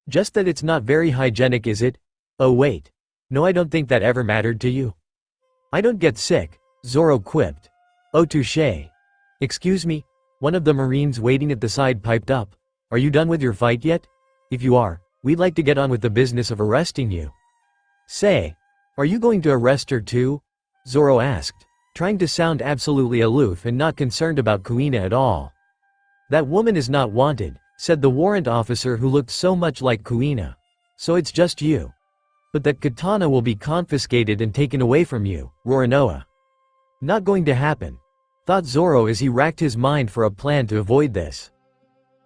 Just that it's not very hygienic, is it?" "Oh wait. No, I don't think that ever mattered to you." "I don't get sick," Zoro quipped. "Oh touché. Excuse me?" One of the Marines waiting at the side piped up. "Are you done with your fight yet? If you are, we'd like to get on with the business of arresting you." "Say, are you going to arrest her too?" Zoro asked, trying to sound absolutely aloof and not concerned about Kuina at all. "That woman is not wanted," said the warrant officer who looked so much like Kuina. "So it's just you. But that katana will be confiscated and taken away from you, Rorinoa." "Not going to happen," thought Zoro as he racked his mind for a plan to avoid this.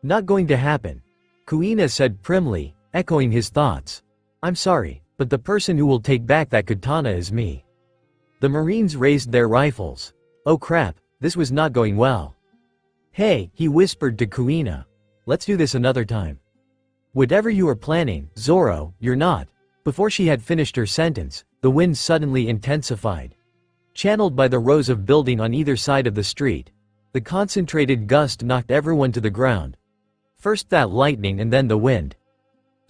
"Not going to happen," Kuina said primly, echoing his thoughts. "I'm sorry, but the person who will take back that katana is me." The Marines raised their rifles. Oh crap, this was not going well. "Hey," he whispered to Kuina. "Let's do this another time." "Whatever you are planning, Zoro, you're not." Before she had finished her sentence, the wind suddenly intensified. Channeled by the rows of building on either side of the street, the concentrated gust knocked everyone to the ground. First that lightning and then the wind.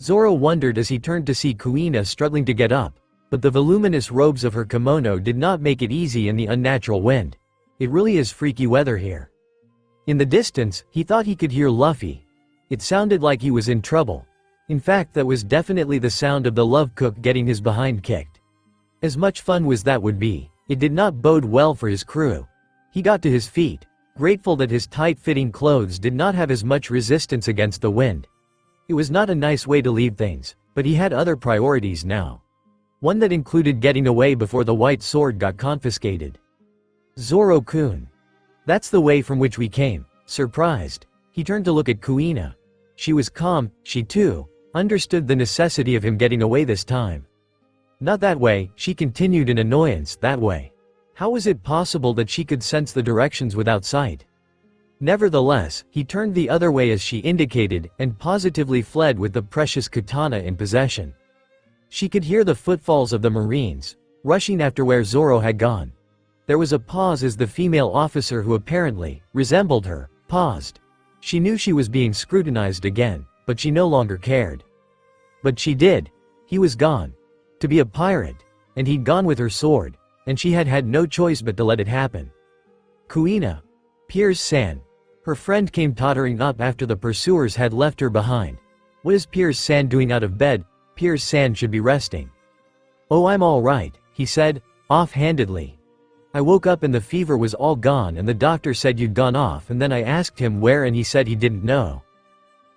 Zoro wondered as he turned to see Kuina struggling to get up, but the voluminous robes of her kimono did not make it easy in the unnatural wind. It really is freaky weather here. In the distance, he thought he could hear Luffy. It sounded like he was in trouble. In fact, that was definitely the sound of the love cook getting his behind kicked. As much fun as that would be, it did not bode well for his crew. He got to his feet, grateful that his tight-fitting clothes did not have as much resistance against the wind. It was not a nice way to leave things, but he had other priorities now. One that included getting away before the white sword got confiscated. "Zoro-kun. That's the way from which we came." Surprised, he turned to look at Kuina. She was calm, she too understood the necessity of him getting away this time. "Not that way," she continued in annoyance, "that way." How was it possible that she could sense the directions without sight? Nevertheless, he turned the other way as she indicated, and positively fled with the precious katana in possession. She could hear the footfalls of the Marines, rushing after where Zoro had gone. There was a pause as the female officer who apparently resembled her paused. She knew she was being scrutinized again, but she no longer cared. But she did. He was gone. To be a pirate. And he'd gone with her sword, and she had had no choice but to let it happen. "Kuina. Piers-san." Her friend came tottering up after the pursuers had left her behind. "What is Piers-san doing out of bed? Piers-san should be resting." "Oh, I'm all right," he said, off-handedly. "I woke up and the fever was all gone and the doctor said you'd gone off and then I asked him where and he said he didn't know.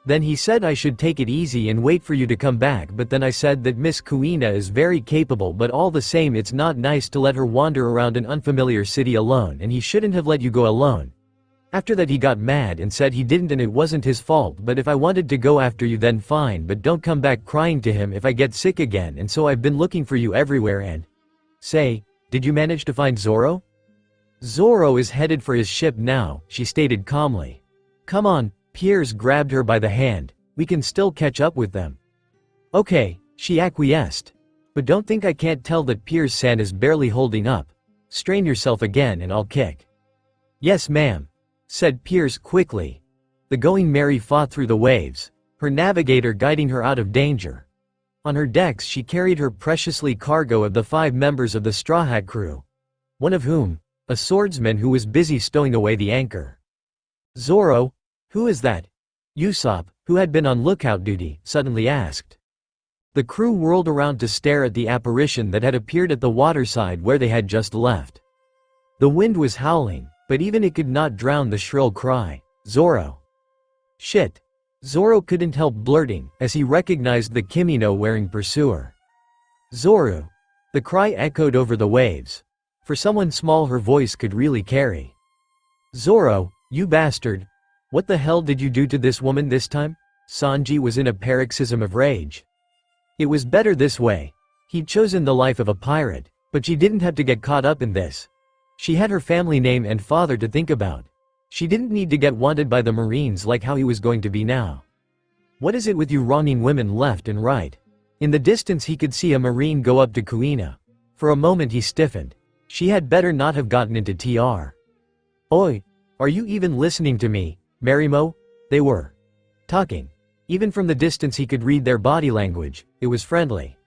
Then he said I should take it easy and wait for you to come back, but then I said that Miss Kuina is very capable, but all the same it's not nice to let her wander around an unfamiliar city alone and he shouldn't have let you go alone. After that he got mad and said he didn't and it wasn't his fault, but if I wanted to go after you then fine, but don't come back crying to him if I get sick again, and so I've been looking for you everywhere and..." "Say, did you manage to find Zoro?" "Zoro is headed for his ship now," she stated calmly. "Come on." Piers grabbed her by the hand. "We can still catch up with them." "Okay," she acquiesced. "But don't think I can't tell that Piers-san is barely holding up. Strain yourself again and I'll kick." "Yes ma'am," said Piers quickly. The Going Mary fought through the waves, her navigator guiding her out of danger. On her decks she carried her preciously cargo of the 5 members of the Straw Hat crew, one of whom, a swordsman who was busy stowing away the anchor. Zoro? Who is that? Usopp, who had been on lookout duty, suddenly asked. The crew whirled around to stare at the apparition that had appeared at the waterside where they had just left. The wind was howling, but even it could not drown the shrill cry, "Zoro!" Shit! Zoro couldn't help blurting, as he recognized the kimono-wearing pursuer. "Zoro!" The cry echoed over the waves. For someone small her voice could really carry. "Zoro, you bastard! What the hell did you do to this woman this time?" Sanji was in a paroxysm of rage. It was better this way. He'd chosen the life of a pirate, but she didn't have to get caught up in this. She had her family name and father to think about. She didn't need to get wanted by the Marines like how he was going to be now. What is it with you wronging women left and right? In the distance he could see a Marine go up to Kuina. For a moment he stiffened. She had better not have gotten into TR. "Oi! Are you even listening to me, Marimo?" They were talking. Even from the distance he could read their body language, it was friendly.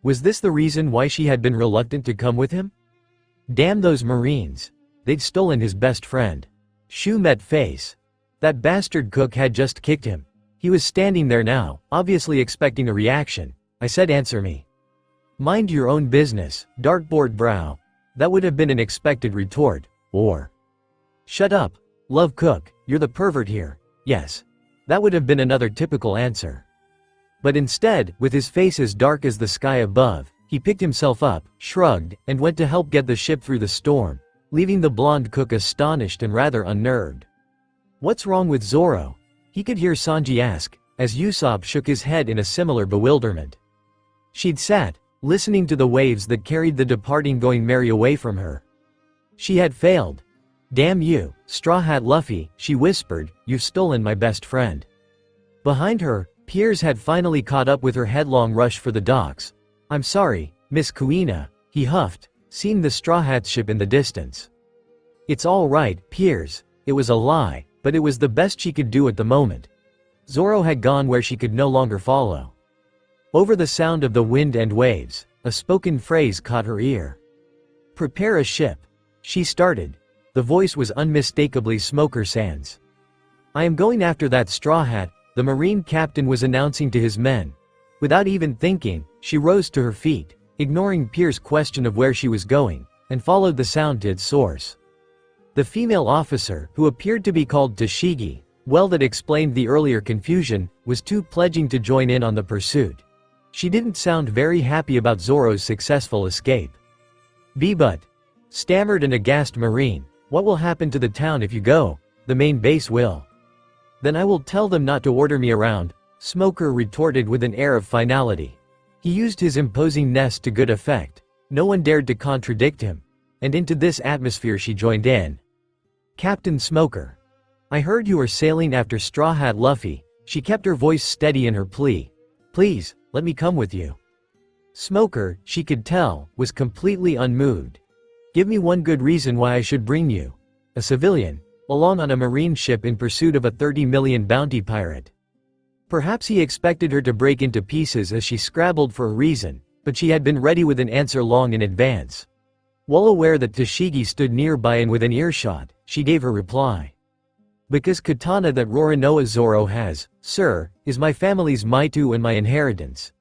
Was this the reason why she had been reluctant to come with him? Damn those Marines. They'd stolen his best friend. Shu met face. That bastard cook had just kicked him. He was standing there now, obviously expecting a reaction. I said, "Answer me." "Mind your own business, dartboard brow." That would have been an expected retort, or "Shut up, love cook, you're the pervert here." Yes. That would have been another typical answer. But instead, with his face as dark as the sky above, he picked himself up, shrugged, and went to help get the ship through the storm, leaving the blonde cook astonished and rather unnerved. "What's wrong with Zoro?" he could hear Sanji ask, as Usopp shook his head in a similar bewilderment. She'd sat, listening to the waves that carried the departing going merry away from her. She had failed. "Damn you, Straw Hat Luffy," she whispered, "you've stolen my best friend." Behind her, Piers had finally caught up with her headlong rush for the docks. "I'm sorry, Miss Kuina," he huffed, seeing the Straw Hat's ship in the distance. "It's all right, Piers." It was a lie, but it was the best she could do at the moment. Zoro had gone where she could no longer follow. Over the sound of the wind and waves, a spoken phrase caught her ear. "Prepare a ship." She started. The voice was unmistakably Smoker Sans. "I am going after that Straw Hat," the Marine captain was announcing to his men. Without even thinking, she rose to her feet, ignoring Pierce's question of where she was going, and followed the sound to its source. The female officer, who appeared to be called Tashigi, well, that explained the earlier confusion, was too pledging to join in on the pursuit. She didn't sound very happy about Zoro's successful escape. "But," stammered an aghast Marine, "what will happen to the town if you go?" "The main base will." "Then I will tell them not to order me around," Smoker retorted with an air of finality. He used his imposing nest to good effect. No one dared to contradict him. And into this atmosphere she joined in. "Captain Smoker. I heard you were sailing after Straw Hat Luffy." She kept her voice steady in her plea. "Please, let me come with you." Smoker, she could tell, was completely unmoved. "Give me one good reason why I should bring you, a civilian, along on a Marine ship in pursuit of a 30 million bounty pirate." Perhaps he expected her to break into pieces as she scrabbled for a reason, but she had been ready with an answer long in advance. Well aware that Tashigi stood nearby and within earshot, she gave her reply. "Because katana that Roronoa Zoro has, sir, is my family's Maitu and my inheritance.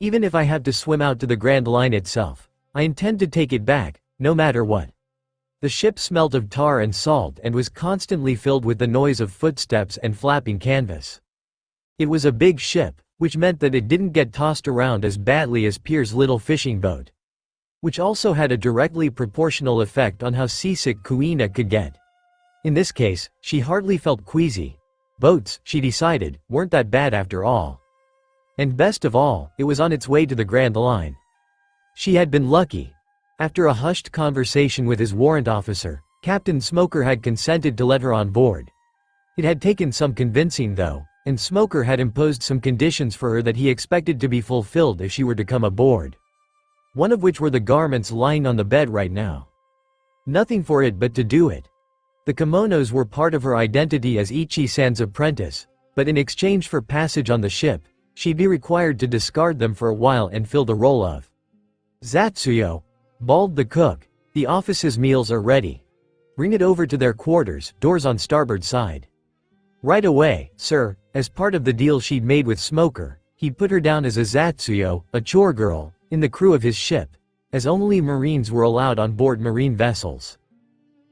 Even if I have to swim out to the Grand Line itself, I intend to take it back, no matter what." The ship smelt of tar and salt and was constantly filled with the noise of footsteps and flapping canvas. It was a big ship, which meant that it didn't get tossed around as badly as Pierce's little fishing boat. Which also had a directly proportional effect on how seasick Kuina could get. In this case, she hardly felt queasy. Boats, she decided, weren't that bad after all. And best of all, it was on its way to the Grand Line. She had been lucky. After a hushed conversation with his warrant officer, Captain Smoker had consented to let her on board. It had taken some convincing though, and Smoker had imposed some conditions for her that he expected to be fulfilled if she were to come aboard. One of which were the garments lying on the bed right now. Nothing for it but to do it. The kimonos were part of her identity as Ichi-san's apprentice, but in exchange for passage on the ship, she'd be required to discard them for a while and fill the role of Zatsuyo, bawled the cook. The office's meals are ready. Bring it over to their quarters, doors on starboard side. Right away, sir. As part of the deal she'd made with Smoker, he'd put her down as a Zatsuyo, a chore girl, in the crew of his ship, as only Marines were allowed on board marine vessels.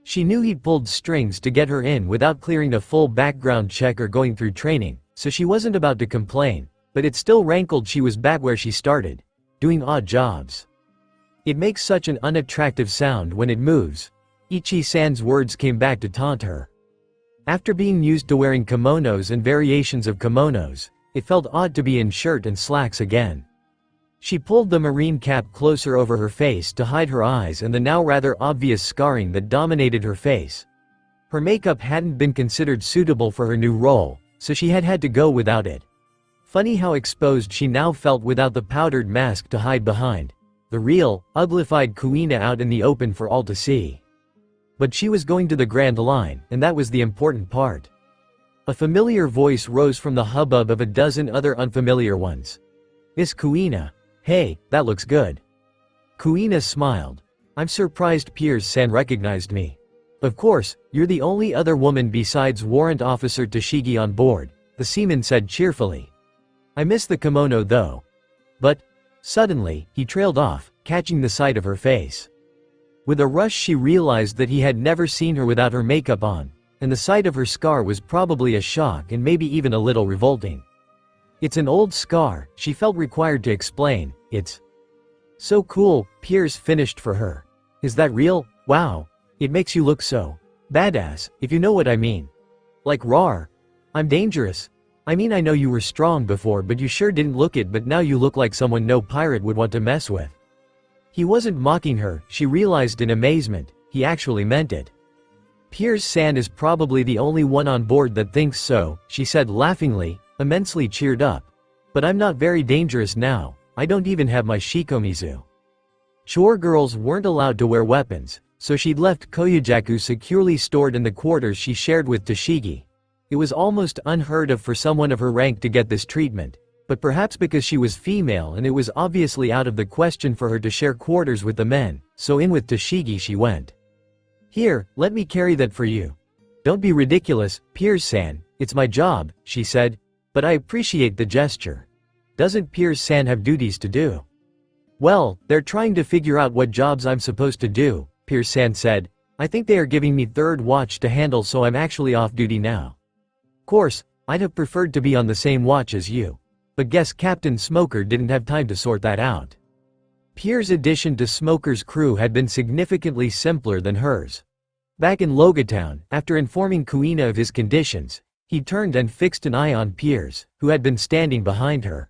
She knew he'd pulled strings to get her in without clearing a full background check or going through training, so she wasn't about to complain, but it still rankled she was back where she started, doing odd jobs. It makes such an unattractive sound when it moves. Ichi-san's words came back to taunt her. After being used to wearing kimonos and variations of kimonos, it felt odd to be in shirt and slacks again. She pulled the marine cap closer over her face to hide her eyes and the now rather obvious scarring that dominated her face. Her makeup hadn't been considered suitable for her new role, so she had to go without it. Funny how exposed she now felt without the powdered mask to hide behind. The real, uglified kuina out in the open for all to see. But she was going to the Grand Line, and that was the important part. A familiar voice rose from the hubbub of a dozen other unfamiliar ones. Miss Kuina. Hey, that looks good. Kuina smiled. I'm surprised Piers-san recognized me. Of course, you're the only other woman besides Warrant Officer Toshigi on board, the seaman said cheerfully. I miss the kimono though. But, suddenly, he trailed off, catching the sight of her face. With a rush she realized that he had never seen her without her makeup on, and the sight of her scar was probably a shock and maybe even a little revolting. It's an old scar, she felt required to explain. It's so cool, Piers finished for her. Is that real? Wow. It makes you look so badass, if you know what I mean. Like rawr. I'm dangerous. I mean I know you were strong before but you sure didn't look it but now you look like someone no pirate would want to mess with. He wasn't mocking her, she realized in amazement, he actually meant it. Piers-san is probably the only one on board that thinks so, she said laughingly, immensely cheered up. But I'm not very dangerous now, I don't even have my shikomizu. Chore girls weren't allowed to wear weapons, so she'd left koyajaku securely stored in the quarters she shared with Toshigi. It was almost unheard of for someone of her rank to get this treatment, but perhaps because she was female and it was obviously out of the question for her to share quarters with the men, so in with Toshigi she went. Here, let me carry that for you. Don't be ridiculous, Piers-san, it's my job, she said, but I appreciate the gesture. Doesn't Piers-san have duties to do? Well, they're trying to figure out what jobs I'm supposed to do, Piers-san said. I think they are giving me third watch to handle so I'm actually off duty now. Course, I'd have preferred to be on the same watch as you. But guess Captain Smoker didn't have time to sort that out. Pierre's addition to Smoker's crew had been significantly simpler than hers. Back in Logatown, after informing Kuina of his conditions, he turned and fixed an eye on Piers, who had been standing behind her.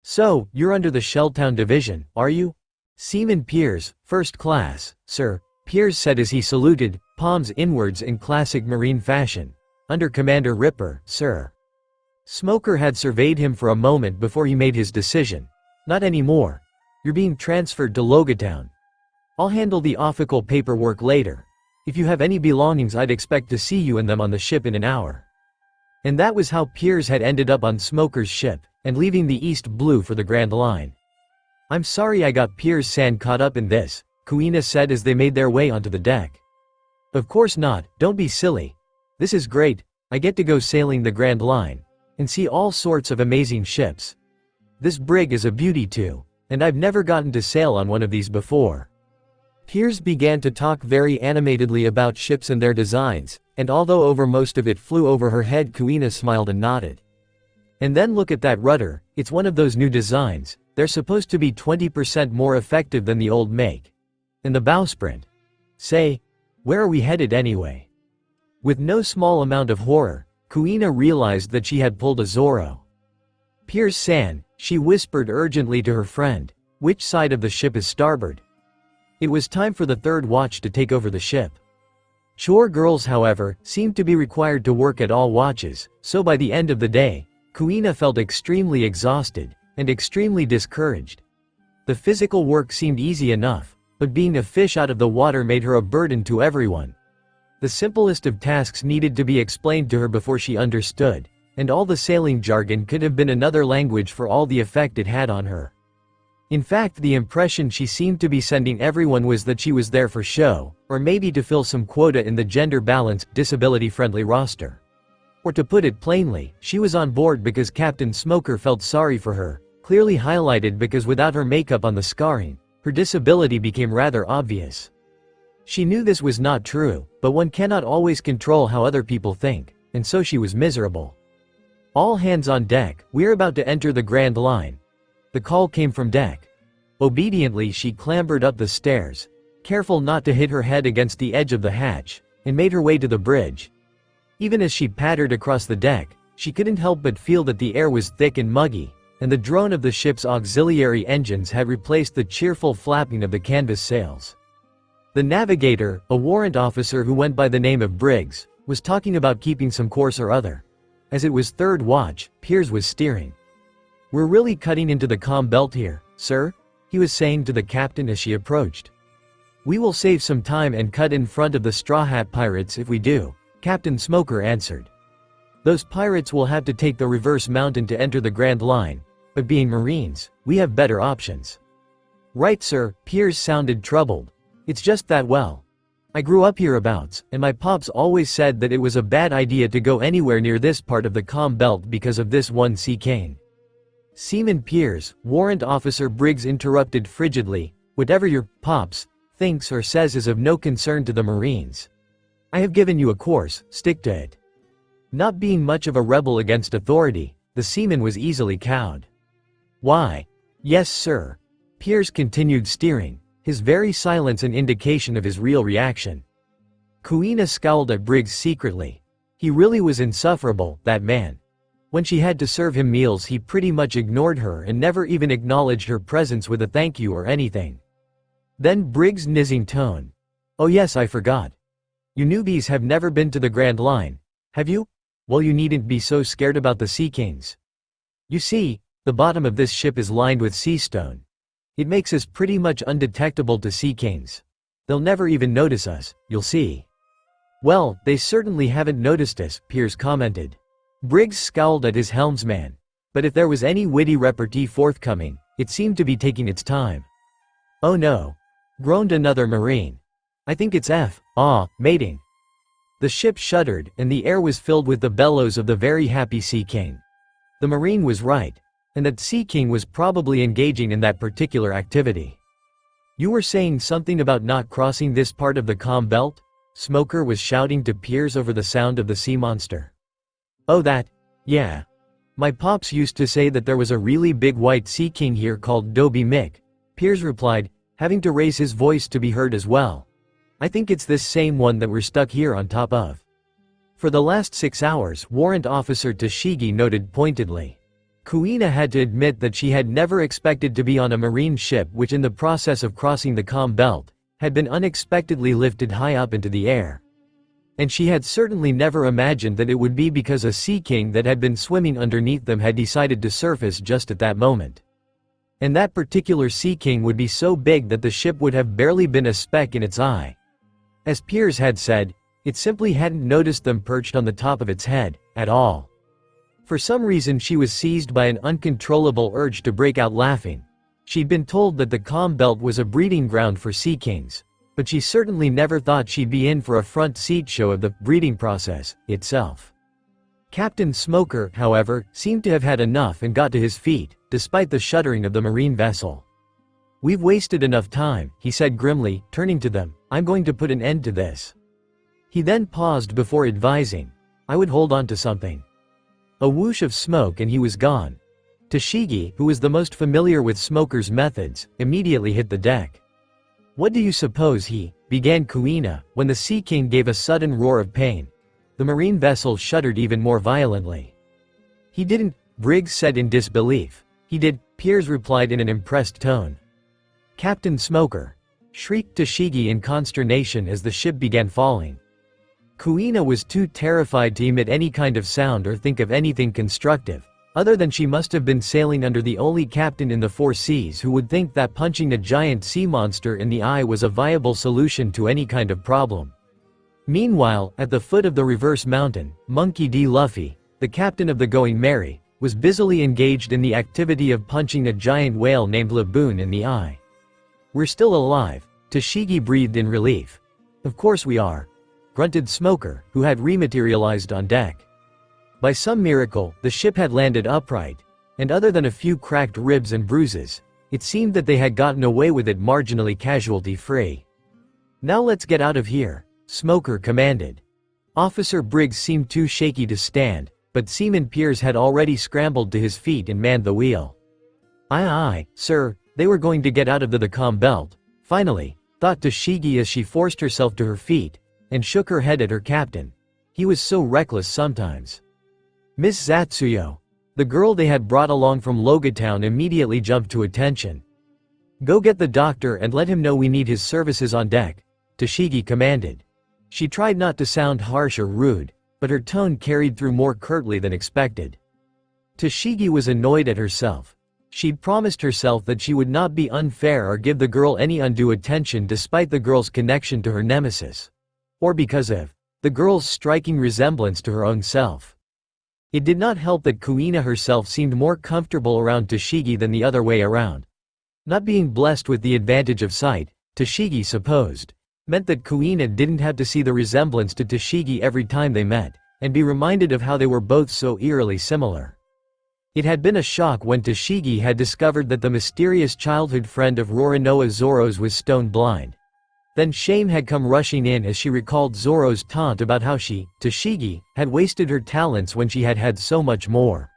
So, you're under the Shelltown division, are you? Seaman Piers, first class, sir, Piers said as he saluted, palms inwards in classic marine fashion. Under Commander Ripper, sir. Smoker had surveyed him for a moment before he made his decision. Not anymore. You're being transferred to Logatown. I'll handle the official paperwork later. If you have any belongings I'd expect to see you in them on the ship in an hour. And that was how Piers had ended up on Smoker's ship, and leaving the East Blue for the Grand Line. I'm sorry I got Piers-san caught up in this, Kuina said as they made their way onto the deck. Of course not, don't be silly. This is great, I get to go sailing the Grand Line, and see all sorts of amazing ships. This brig is a beauty too, and I've never gotten to sail on one of these before. Piers began to talk very animatedly about ships and their designs, and although over most of it flew over her head Kuina smiled and nodded. And then look at that rudder, it's one of those new designs, they're supposed to be 20% more effective than the old make. And the bowsprit. Say, where are we headed anyway? With no small amount of horror, Kuina realized that she had pulled a Zoro. Piers-san, she whispered urgently to her friend, which side of the ship is starboard? It was time for the third watch to take over the ship. Chore girls, however, seemed to be required to work at all watches, so by the end of the day, Kuina felt extremely exhausted, and extremely discouraged. The physical work seemed easy enough, but being a fish out of the water made her a burden to everyone. The simplest of tasks needed to be explained to her before she understood, and all the sailing jargon could have been another language for all the effect it had on her. In fact, the impression she seemed to be sending everyone was that she was there for show, or maybe to fill some quota in the gender-balanced, disability-friendly roster. Or to put it plainly, she was on board because Captain Smoker felt sorry for her, clearly highlighted because without her makeup on the scarring, her disability became rather obvious. She knew this was not true, but one cannot always control how other people think, and so she was miserable. "All hands on deck, we're about to enter the Grand Line." The call came from deck. Obediently she clambered up the stairs, careful not to hit her head against the edge of the hatch, and made her way to the bridge. Even as she pattered across the deck, she couldn't help but feel that the air was thick and muggy, and the drone of the ship's auxiliary engines had replaced the cheerful flapping of the canvas sails. The navigator, a warrant officer who went by the name of Briggs, was talking about keeping some course or other. As it was third watch, Piers was steering. "We're really cutting into the comm belt here, sir," he was saying to the captain as she approached. "We will save some time and cut in front of the Straw Hat Pirates if we do," Captain Smoker answered. "Those pirates will have to take the reverse mountain to enter the Grand Line, but being Marines, we have better options." "Right, sir," Piers sounded troubled. "It's just that I grew up hereabouts, and my pops always said that it was a bad idea to go anywhere near this part of the comm belt because of this one sea cane." "Seaman Piers," Warrant Officer Briggs interrupted frigidly, "whatever your pops thinks or says is of no concern to the Marines. I have given you a course, stick to it." Not being much of a rebel against authority, the seaman was easily cowed. "Why? Yes, sir." Piers continued steering, his very silence an indication of his real reaction. Kuina scowled at Briggs secretly. He really was insufferable, that man. When she had to serve him meals he pretty much ignored her and never even acknowledged her presence with a thank you or anything. Then Briggs' nizzing tone. "Oh yes, I forgot. You newbies have never been to the Grand Line, have you? Well, you needn't be so scared about the sea canes. You see, the bottom of this ship is lined with sea stone. It makes us pretty much undetectable to sea canes. They'll never even notice us, you'll see." "Well, they certainly haven't noticed us," Piers commented. Briggs scowled at his helmsman. But if there was any witty repartee forthcoming, it seemed to be taking its time. "Oh no," groaned another Marine. "I think it's mating." The ship shuddered, and the air was filled with the bellows of the very happy Sea King. The Marine was right, and that Sea King was probably engaging in that particular activity. "You were saying something about not crossing this part of the comm belt?" Smoker was shouting to Piers over the sound of the sea monster. "Oh that? Yeah. My pops used to say that there was a really big white sea king here called Dobie Mick," Piers replied, having to raise his voice to be heard as well. "I think it's this same one that we're stuck here on top of." For the last 6 hours, Warrant Officer Tashigi noted pointedly. Kuina had to admit that she had never expected to be on a marine ship which in the process of crossing the comm belt, had been unexpectedly lifted high up into the air. And she had certainly never imagined that it would be because a sea king that had been swimming underneath them had decided to surface just at that moment. And that particular sea king would be so big that the ship would have barely been a speck in its eye. As Piers had said, it simply hadn't noticed them perched on the top of its head, at all. For some reason she was seized by an uncontrollable urge to break out laughing. She'd been told that the comm belt was a breeding ground for sea kings, but she certainly never thought she'd be in for a front seat show of the breeding process itself. Captain Smoker, however, seemed to have had enough and got to his feet, despite the shuddering of the marine vessel. "We've wasted enough time," he said grimly, turning to them. "I'm going to put an end to this." He then paused before advising, "I would hold on to something." A whoosh of smoke and he was gone. Tashigi, who was the most familiar with Smoker's methods, immediately hit the deck. "What do you suppose began Kuina, when the Sea King gave a sudden roar of pain. The marine vessel shuddered even more violently. "He didn't," Briggs said in disbelief. "He did," Piers replied in an impressed tone. "Captain Smoker!" shrieked Tashigi in consternation as the ship began falling. Kuina was too terrified to emit any kind of sound or think of anything constructive, other than she must have been sailing under the only captain in the 4 seas who would think that punching a giant sea monster in the eye was a viable solution to any kind of problem. Meanwhile, at the foot of the reverse mountain, Monkey D. Luffy, the captain of the Going Merry, was busily engaged in the activity of punching a giant whale named Laboon in the eye. "We're still alive," Toshigi breathed in relief. "Of course we are," grunted Smoker, who had rematerialized on deck. By some miracle, the ship had landed upright, and other than a few cracked ribs and bruises, it seemed that they had gotten away with it marginally casualty-free. "Now let's get out of here," Smoker commanded. Officer Briggs seemed too shaky to stand, but Seaman Piers had already scrambled to his feet and manned the wheel. Aye, sir, they were going to get out of the comm belt, finally, thought Toshigi as she forced herself to her feet, and shook her head at her captain. He was so reckless sometimes. Miss Zatsuyo, the girl they had brought along from Logatown, immediately jumped to attention. "Go get the doctor and let him know we need his services on deck," Toshigi commanded. She tried not to sound harsh or rude, but her tone carried through more curtly than expected. Toshigi was annoyed at herself. She'd promised herself that she would not be unfair or give the girl any undue attention despite the girl's connection to her nemesis. Or because of the girl's striking resemblance to her own self. It did not help that Kuina herself seemed more comfortable around Toshigi than the other way around. Not being blessed with the advantage of sight, Toshigi supposed, meant that Kuina didn't have to see the resemblance to Toshigi every time they met, and be reminded of how they were both so eerily similar. It had been a shock when Toshigi had discovered that the mysterious childhood friend of Roronoa Zoro's was stone blind. Then shame had come rushing in as she recalled Zoro's taunt about how she, Toshigi, had wasted her talents when she had had so much more.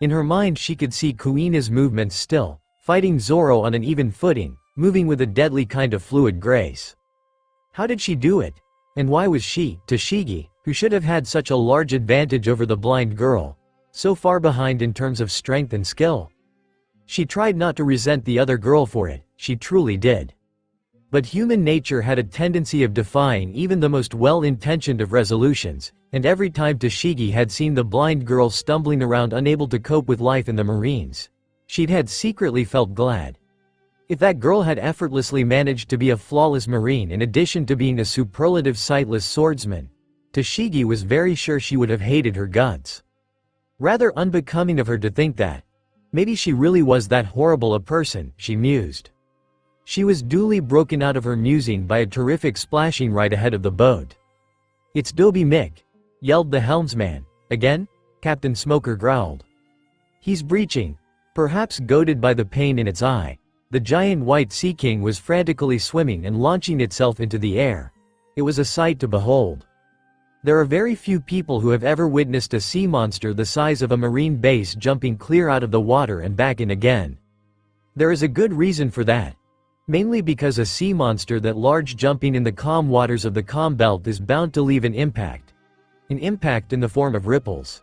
In her mind she could see Kuina's movements still, fighting Zoro on an even footing, moving with a deadly kind of fluid grace. How did she do it? And why was she, Toshigi, who should have had such a large advantage over the blind girl, so far behind in terms of strength and skill? She tried not to resent the other girl for it, she truly did. But human nature had a tendency of defying even the most well-intentioned of resolutions, and every time Toshigi had seen the blind girl stumbling around unable to cope with life in the Marines, she'd had secretly felt glad. If that girl had effortlessly managed to be a flawless Marine in addition to being a superlative sightless swordsman, Toshigi was very sure she would have hated her guts. Rather unbecoming of her to think that. Maybe she really was that horrible a person, she mused. She was duly broken out of her musing by a terrific splashing right ahead of the boat. "It's Dobie Mick," yelled the helmsman. "Again?" Captain Smoker growled. "He's breaching." Perhaps goaded by the pain in its eye, the giant white sea king was frantically swimming and launching itself into the air. It was a sight to behold. There are very few people who have ever witnessed a sea monster the size of a marine base jumping clear out of the water and back in again. There is a good reason for that. Mainly because a sea monster that large jumping in the calm waters of the calm belt is bound to leave an impact. An impact in the form of ripples.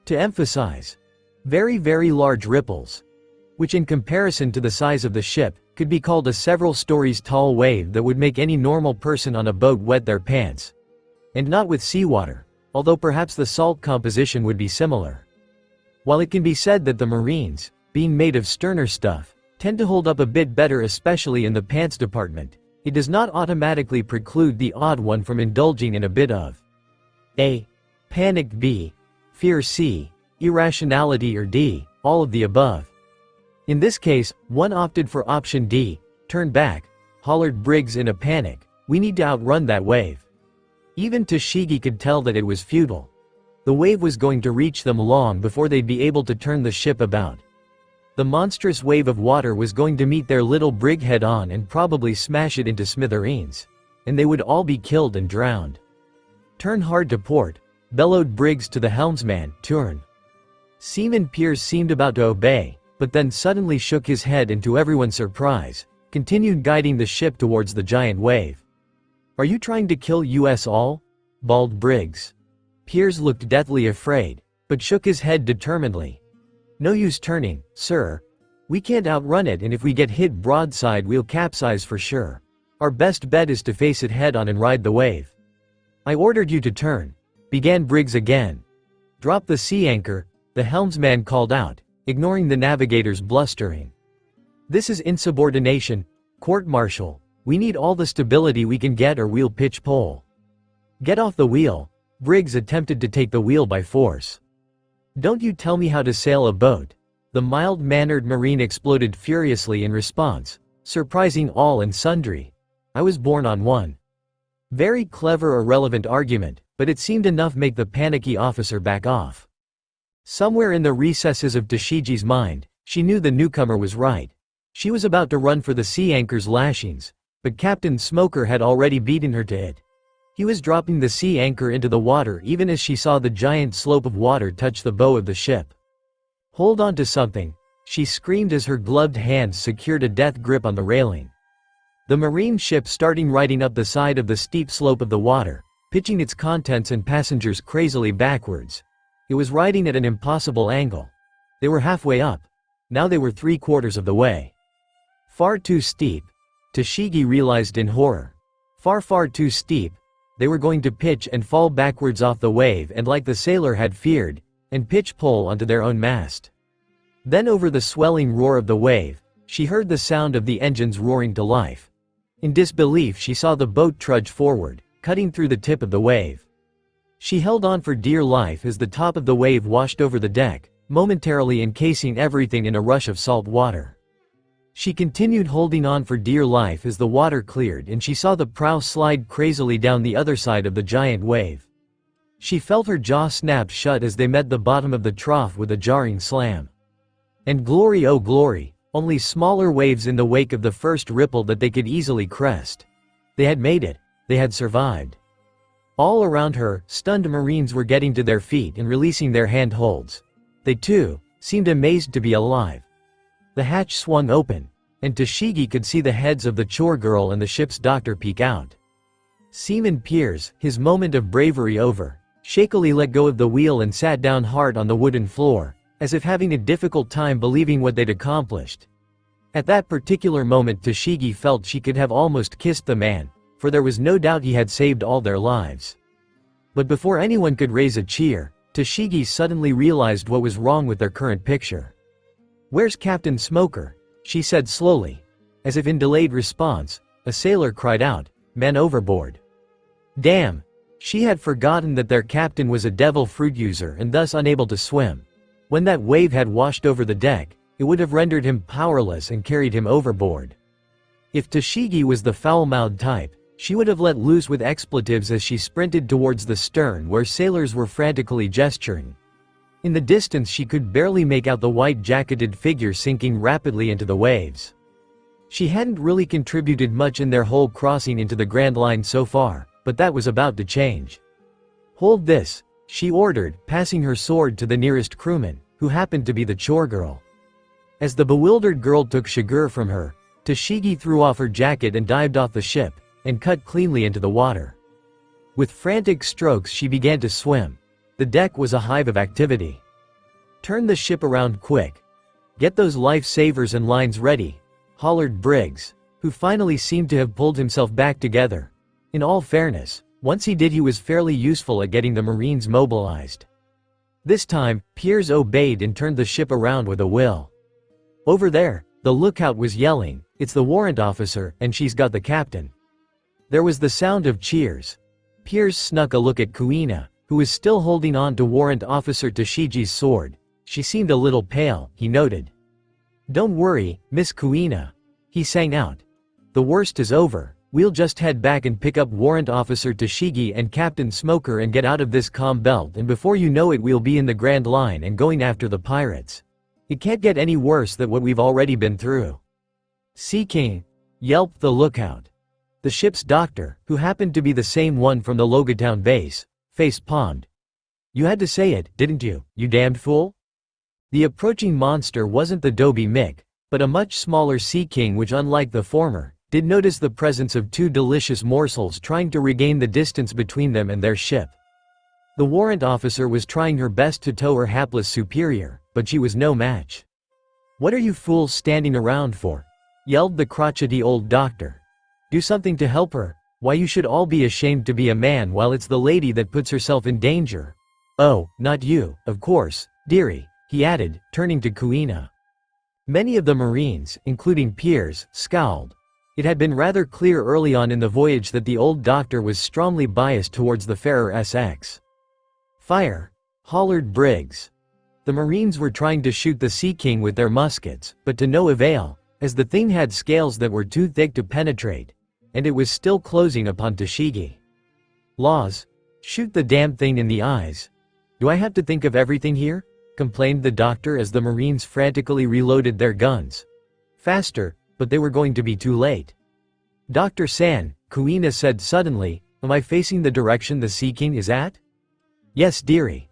To emphasize, very large ripples, which in comparison to the size of the ship, could be called a several stories tall wave that would make any normal person on a boat wet their pants. And not with seawater, although perhaps the salt composition would be similar. While it can be said that the Marines, being made of sterner stuff, tend to hold up a bit better especially in the pants department, it does not automatically preclude the odd one from indulging in a bit of A. Panic, B. Fear, C. Irrationality, or D. All of the above. In this case, one opted for option D. "Turn back," hollered Briggs in a panic. "We need to outrun that wave." Even Toshigi could tell that it was futile. The wave was going to reach them long before they'd be able to turn the ship about. The monstrous wave of water was going to meet their little brig head on and probably smash it into smithereens. And they would all be killed and drowned. "Turn hard to port," bellowed Briggs to the helmsman. "Turn." Seaman Piers seemed about to obey, but then suddenly shook his head and to everyone's surprise, continued guiding the ship towards the giant wave. "Are you trying to kill us all?" bawled Briggs. Piers looked deathly afraid, but shook his head determinedly. "No use turning, sir. We can't outrun it, and if we get hit broadside we'll capsize for sure. Our best bet is to face it head on and ride the wave." "I ordered you to turn," began Briggs again. "Drop the sea anchor," the helmsman called out, ignoring the navigator's blustering. "This is insubordination, court-martial. We need all the stability we can get or we'll pitch pole." "Get off the wheel." Briggs attempted to take the wheel by force. Don't you tell me how to sail a boat. The mild-mannered Marine exploded furiously in response, surprising all and sundry. I was born on one. Very clever irrelevant argument, but it seemed enough make the panicky officer back off. Somewhere in the recesses of Tashigi's mind, she knew the newcomer was right. She was about to run for the sea anchor's lashings, but Captain Smoker had already beaten her to it. He was dropping the sea anchor into the water even as she saw the giant slope of water touch the bow of the ship. Hold on to something, she screamed as her gloved hands secured a death grip on the railing. The marine ship started riding up the side of the steep slope of the water, pitching its contents and passengers crazily backwards. It was riding at an impossible angle. They were halfway up. Now they were 3/4 of the way. Far too steep. Tashigi realized in horror. Far too steep. They were going to pitch and fall backwards off the wave and like the sailor had feared, and pitch pole onto their own mast. Then over the swelling roar of the wave, she heard the sound of the engines roaring to life. In disbelief she saw the boat trudge forward, cutting through the tip of the wave. She held on for dear life as the top of the wave washed over the deck, momentarily encasing everything in a rush of salt water. She continued holding on for dear life as the water cleared and she saw the prow slide crazily down the other side of the giant wave. She felt her jaw snap shut as they met the bottom of the trough with a jarring slam. And glory, oh glory, only smaller waves in the wake of the first ripple that they could easily crest. They had made it. They had survived. All around her, stunned Marines were getting to their feet and releasing their handholds. They too seemed amazed to be alive. The hatch swung open, and Tashigi could see the heads of the chore girl and the ship's doctor peek out. Seaman Piers, his moment of bravery over, shakily let go of the wheel and sat down hard on the wooden floor, as if having a difficult time believing what they'd accomplished. At that particular moment Tashigi felt she could have almost kissed the man, for there was no doubt he had saved all their lives. But before anyone could raise a cheer, Tashigi suddenly realized what was wrong with their current picture. "Where's Captain Smoker?" she said slowly. As if in delayed response, a sailor cried out, "Man overboard." Damn! She had forgotten that their captain was a devil fruit user and thus unable to swim. When that wave had washed over the deck, it would have rendered him powerless and carried him overboard. If Tashigi was the foul-mouthed type, she would have let loose with expletives as she sprinted towards the stern where sailors were frantically gesturing. In the distance she could barely make out the white-jacketed figure sinking rapidly into the waves. She hadn't really contributed much in their whole crossing into the Grand Line so far, but that was about to change. "Hold this," she ordered, passing her sword to the nearest crewman, who happened to be the chore girl. As the bewildered girl took Shigur from her, Tashigi threw off her jacket and dived off the ship, and cut cleanly into the water. With frantic strokes she began to swim. The deck was a hive of activity. "Turn the ship around quick. Get those life-savers and lines ready," hollered Briggs, who finally seemed to have pulled himself back together. In all fairness, once he did he was fairly useful at getting the Marines mobilized. This time, Piers obeyed and turned the ship around with a will. Over there, the lookout was yelling, "It's the warrant officer, and she's got the captain." There was the sound of cheers. Piers snuck a look at Kuina, who was still holding on to Warrant Officer Tashigi's sword. She seemed a little pale, he noted. "Don't worry, Miss Kuina," he sang out. "The worst is over. We'll just head back and pick up Warrant Officer Tashigi and Captain Smoker and get out of this calm belt, and before you know it we'll be in the Grand Line and going after the pirates. It can't get any worse than what we've already been through." "Sea King," yelped the lookout. The ship's doctor, who happened to be the same one from the Logatown base, face palmed. "You had to say it, didn't you, you damned fool?" The approaching monster wasn't the Dobie Mick, but a much smaller sea king which, unlike the former, did notice the presence of two delicious morsels trying to regain the distance between them and their ship. The warrant officer was trying her best to tow her hapless superior, but she was no match. "What are you fools standing around for?" yelled the crotchety old doctor. "Do something to help her. Why, you should all be ashamed to be a man while it's the lady that puts herself in danger. Oh, not you, of course, dearie," he added, turning to Kuina. Many of the Marines, including Piers, scowled. It had been rather clear early on in the voyage that the old doctor was strongly biased towards the fairer SX. "Fire!" hollered Briggs. The Marines were trying to shoot the Sea King with their muskets, but to no avail, as the thing had scales that were too thick to penetrate, and it was still closing upon Tashigi. Laws. Shoot the damn thing in the eyes. Do I have to think of everything here? Complained the doctor as the Marines frantically reloaded their guns. Faster, but they were going to be too late. Dr. San, Kuina said suddenly, am I facing the direction the Sea King is at? Yes, dearie.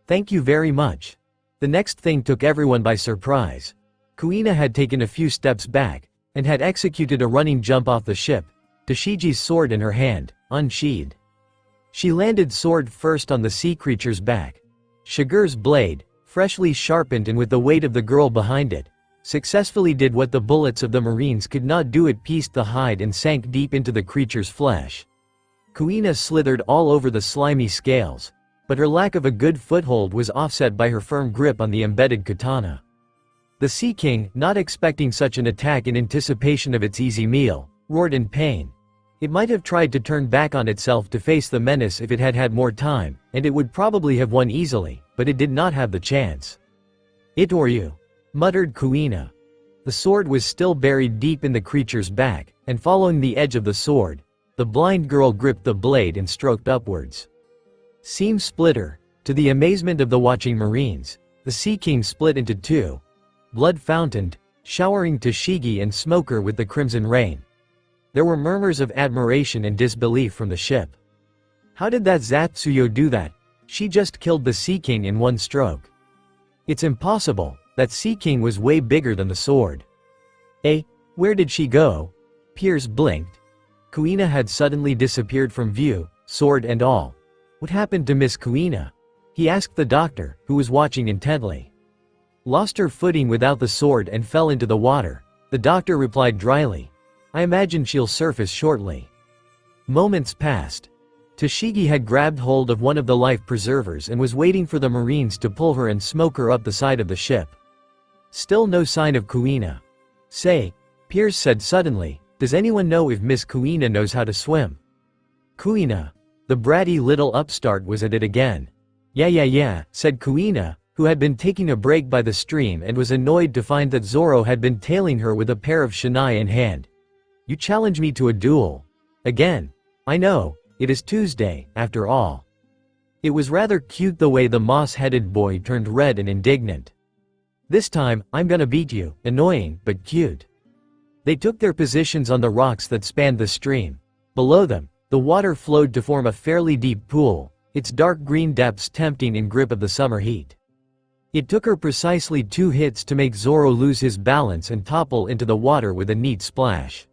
Thank you very much. The next thing took everyone by surprise. Kuina had taken a few steps back, and had executed a running jump off the ship, Tashigi's sword in her hand, unsheathed. She landed sword first on the sea creature's back. Shigur's blade, freshly sharpened and with the weight of the girl behind it, successfully did what the bullets of the Marines could not do. It pieced the hide and sank deep into the creature's flesh. Kuina slithered all over the slimy scales, but her lack of a good foothold was offset by her firm grip on the embedded katana. The Sea King, not expecting such an attack in anticipation of its easy meal, roared in pain. It might have tried to turn back on itself to face the menace if it had had more time, and it would probably have won easily, but it did not have the chance. It or you, muttered Kuina. The sword was still buried deep in the creature's back, and following the edge of the sword, the blind girl gripped the blade and stroked upwards. Seam splitter. To the amazement of the watching Marines, the Sea King split into two, blood fountained, showering Tashigi and Smoker with the crimson rain. There were murmurs of admiration and disbelief from the ship. How did that Zatsuyo do that? She just killed the Sea King in one stroke. It's impossible. That Sea King was way bigger than the sword. Where did she go? Piers blinked. Kuina had suddenly disappeared from view, sword and all. What happened to Miss Kuina? He asked the doctor, who was watching intently. Lost her footing without the sword and fell into the water, the doctor replied dryly. I imagine she'll surface shortly. Moments passed. Tashigi had grabbed hold of one of the life preservers and was waiting for the Marines to pull her and smoke her up the side of the ship. Still no sign of Kuina. Say, Piers said suddenly, does anyone know if Miss Kuina knows how to swim? Kuina. The bratty little upstart was at it again. Yeah, said Kuina, who had been taking a break by the stream and was annoyed to find that Zoro had been tailing her with a pair of shinai in hand. You challenge me to a duel. Again. I know, it is Tuesday, after all. It was rather cute the way the moss-headed boy turned red and indignant. This time, I'm gonna beat you, annoying, but cute. They took their positions on the rocks that spanned the stream. Below them, the water flowed to form a fairly deep pool, its dark green depths tempting in grip of the summer heat. It took her precisely 2 hits to make Zoro lose his balance and topple into the water with a neat splash.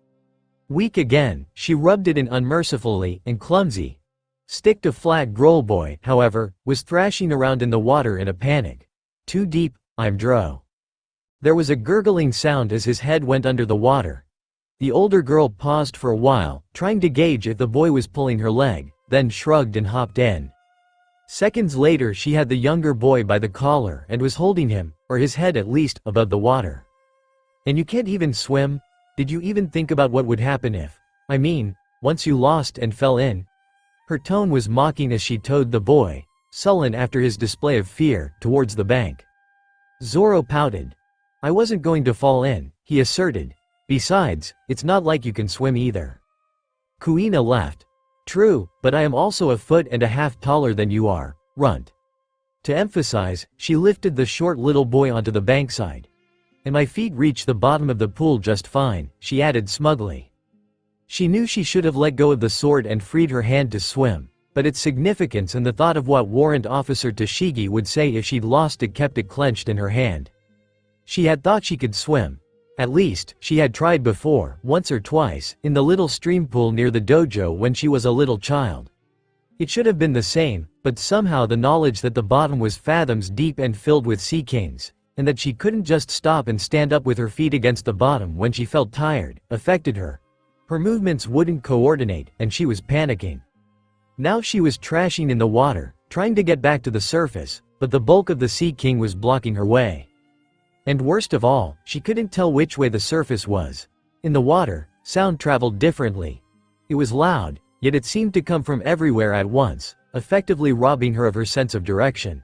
Weak again, she rubbed it in unmercifully and clumsy. Stick to flat Grollboy, however, was thrashing around in the water in a panic. Too deep, I'm dro. There was a gurgling sound as his head went under the water. The older girl paused for a while, trying to gauge if the boy was pulling her leg, then shrugged and hopped in. Seconds later she had the younger boy by the collar and was holding him, or his head at least, above the water. And you can't even swim? Did you even think about what would happen if, once you lost and fell in? Her tone was mocking as she towed the boy, sullen after his display of fear, towards the bank. Zoro pouted. I wasn't going to fall in, he asserted. Besides, it's not like you can swim either. Kuina laughed. True, but I am also 1.5 feet taller than you are, runt. To emphasize, she lifted the short little boy onto the bankside. And my feet reach the bottom of the pool just fine, she added smugly. She knew she should have let go of the sword and freed her hand to swim, but its significance and the thought of what Warrant Officer Tashigi would say if she'd lost it kept it clenched in her hand. She had thought she could swim. At least, she had tried before, once or twice, in the little stream pool near the dojo when she was a little child. It should have been the same, but somehow the knowledge that the bottom was fathoms deep and filled with sea kings, and that she couldn't just stop and stand up with her feet against the bottom when she felt tired, affected her. Her movements wouldn't coordinate, and she was panicking. Now she was trashing in the water, trying to get back to the surface, but the bulk of the Sea King was blocking her way. And worst of all, she couldn't tell which way the surface was. In the water, sound traveled differently. It was loud, yet it seemed to come from everywhere at once, effectively robbing her of her sense of direction.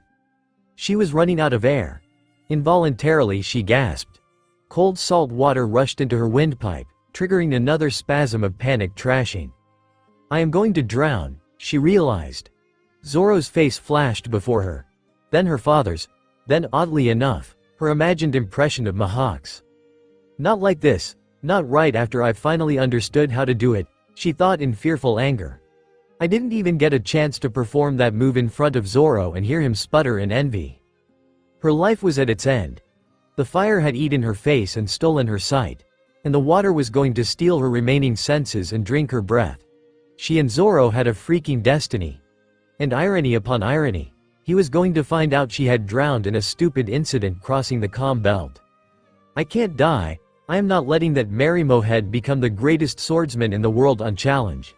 She was running out of air. Involuntarily she gasped. Cold salt water rushed into her windpipe, triggering another spasm of panic trashing. I am going to drown, she realized. Zoro's face flashed before her. Then her father's. Then oddly enough, her imagined impression of Mihawk's. Not like this, not right after I finally understood how to do it, she thought in fearful anger. I didn't even get a chance to perform that move in front of Zoro and hear him sputter in envy. Her life was at its end. The fire had eaten her face and stolen her sight, and the water was going to steal her remaining senses and drink her breath. She and Zoro had a freaking destiny. And irony upon irony, he was going to find out she had drowned in a stupid incident crossing the calm belt. I can't die, I am not letting that Marimo head become the greatest swordsman in the world unchallenged.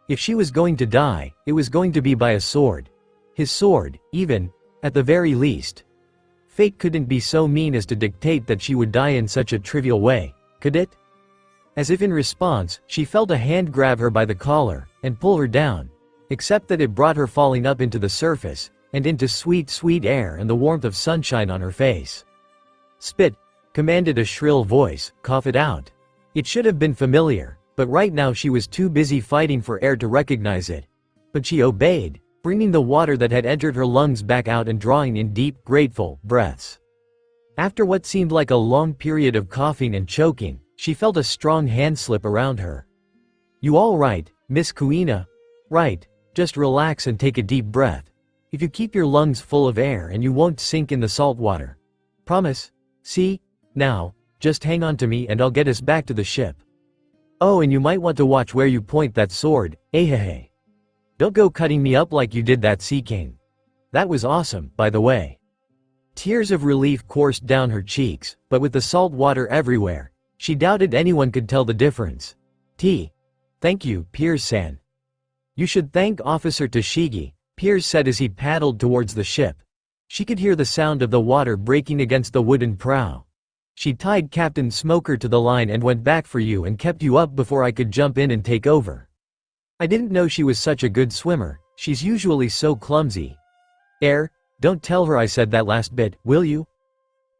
If she was going to die, it was going to be by a sword. His sword, even, at the very least. Fate couldn't be so mean as to dictate that she would die in such a trivial way, could it? As if in response, she felt a hand grab her by the collar, and pull her down, except that it brought her falling up into the surface, and into sweet, sweet air and the warmth of sunshine on her face. Spit, commanded a shrill voice, cough it out. It should have been familiar, but right now she was too busy fighting for air to recognize it. But she obeyed, bringing the water that had entered her lungs back out and drawing in deep, grateful breaths. After what seemed like a long period of coughing and choking, she felt a strong hand slip around her. You all right, Miss Kuina? Right, just relax and take a deep breath. If you keep your lungs full of air and you won't sink in the salt water. Promise? See? Now, just hang on to me and I'll get us back to the ship. Oh, and you might want to watch where you point that sword, ahehe. Don't go cutting me up like you did that sea king. That was awesome, by the way. Tears of relief coursed down her cheeks, but with the salt water everywhere, she doubted anyone could tell the difference. Thank you, Piers-san. You should thank Officer Toshigi, Piers said as he paddled towards the ship. She could hear the sound of the water breaking against the wooden prow. She tied Captain Smoker to the line and went back for you and kept you up before I could jump in and take over. I didn't know she was such a good swimmer, she's usually so clumsy. Don't tell her I said that last bit, will you?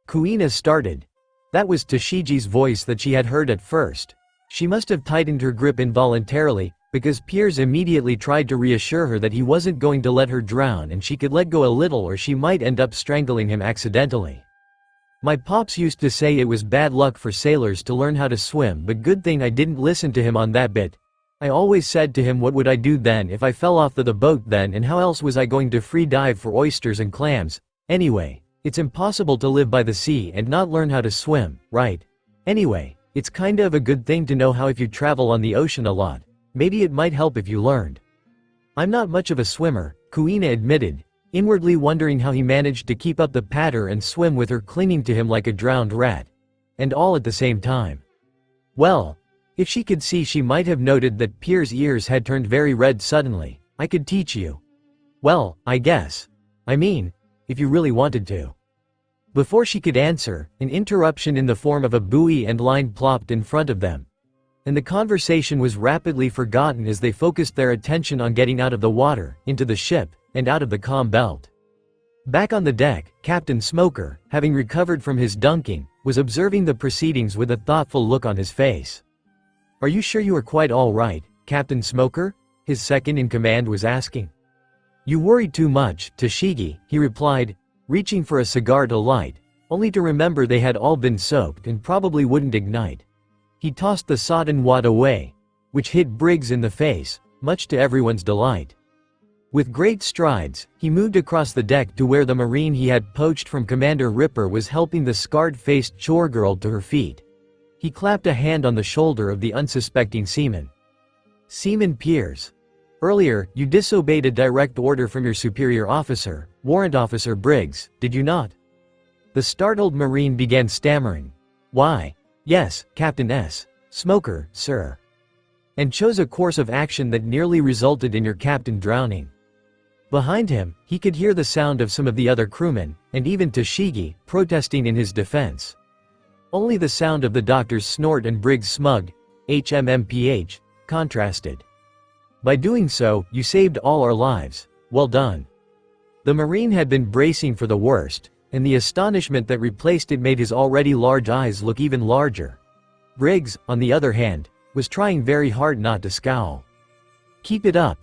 Kuina started. That was Toshigi's voice that she had heard at first. She must have tightened her grip involuntarily, because Piers immediately tried to reassure her that he wasn't going to let her drown and she could let go a little or she might end up strangling him accidentally. My pops used to say it was bad luck for sailors to learn how to swim, but good thing I didn't listen to him on that bit. I always said to him, what would I do then if I fell off the boat then, and how else was I going to free dive for oysters and clams? Anyway, it's impossible to live by the sea and not learn how to swim, right? Anyway, it's kinda of a good thing to know how if you travel on the ocean a lot. Maybe it might help if you learned. I'm not much of a swimmer, Kuina admitted, inwardly wondering how he managed to keep up the patter and swim with her clinging to him like a drowned rat. And all at the same time. Well, if she could see, she might have noted that Piers' ears had turned very red suddenly. I could teach you. Well, I guess. I mean, if you really wanted to. Before she could answer, an interruption in the form of a buoy and line plopped in front of them. And the conversation was rapidly forgotten as they focused their attention on getting out of the water, into the ship, and out of the calm belt. Back on the deck, Captain Smoker, having recovered from his dunking, was observing the proceedings with a thoughtful look on his face. Are you sure you are quite all right, Captain Smoker? His second-in-command was asking. You worried too much, Toshigi, he replied, reaching for a cigar to light, only to remember they had all been soaked and probably wouldn't ignite. He tossed the sodden wad away, which hit Briggs in the face, much to everyone's delight. With great strides, he moved across the deck to where the Marine he had poached from Commander Ripper was helping the scarred-faced chore girl to her feet. He clapped a hand on the shoulder of the unsuspecting seaman. Seaman Piers. Earlier, you disobeyed a direct order from your superior officer, Warrant Officer Briggs, did you not? The startled Marine began stammering. Why? Yes, Captain S. Smoker, sir. And chose a course of action that nearly resulted in your captain drowning. Behind him, he could hear the sound of some of the other crewmen, and even Toshigi, protesting in his defense. Only the sound of the doctor's snort and Briggs' smug, HMMPH, contrasted. By doing so, you saved all our lives. Well done. The Marine had been bracing for the worst, and the astonishment that replaced it made his already large eyes look even larger. Briggs, on the other hand, was trying very hard not to scowl. "Keep it up.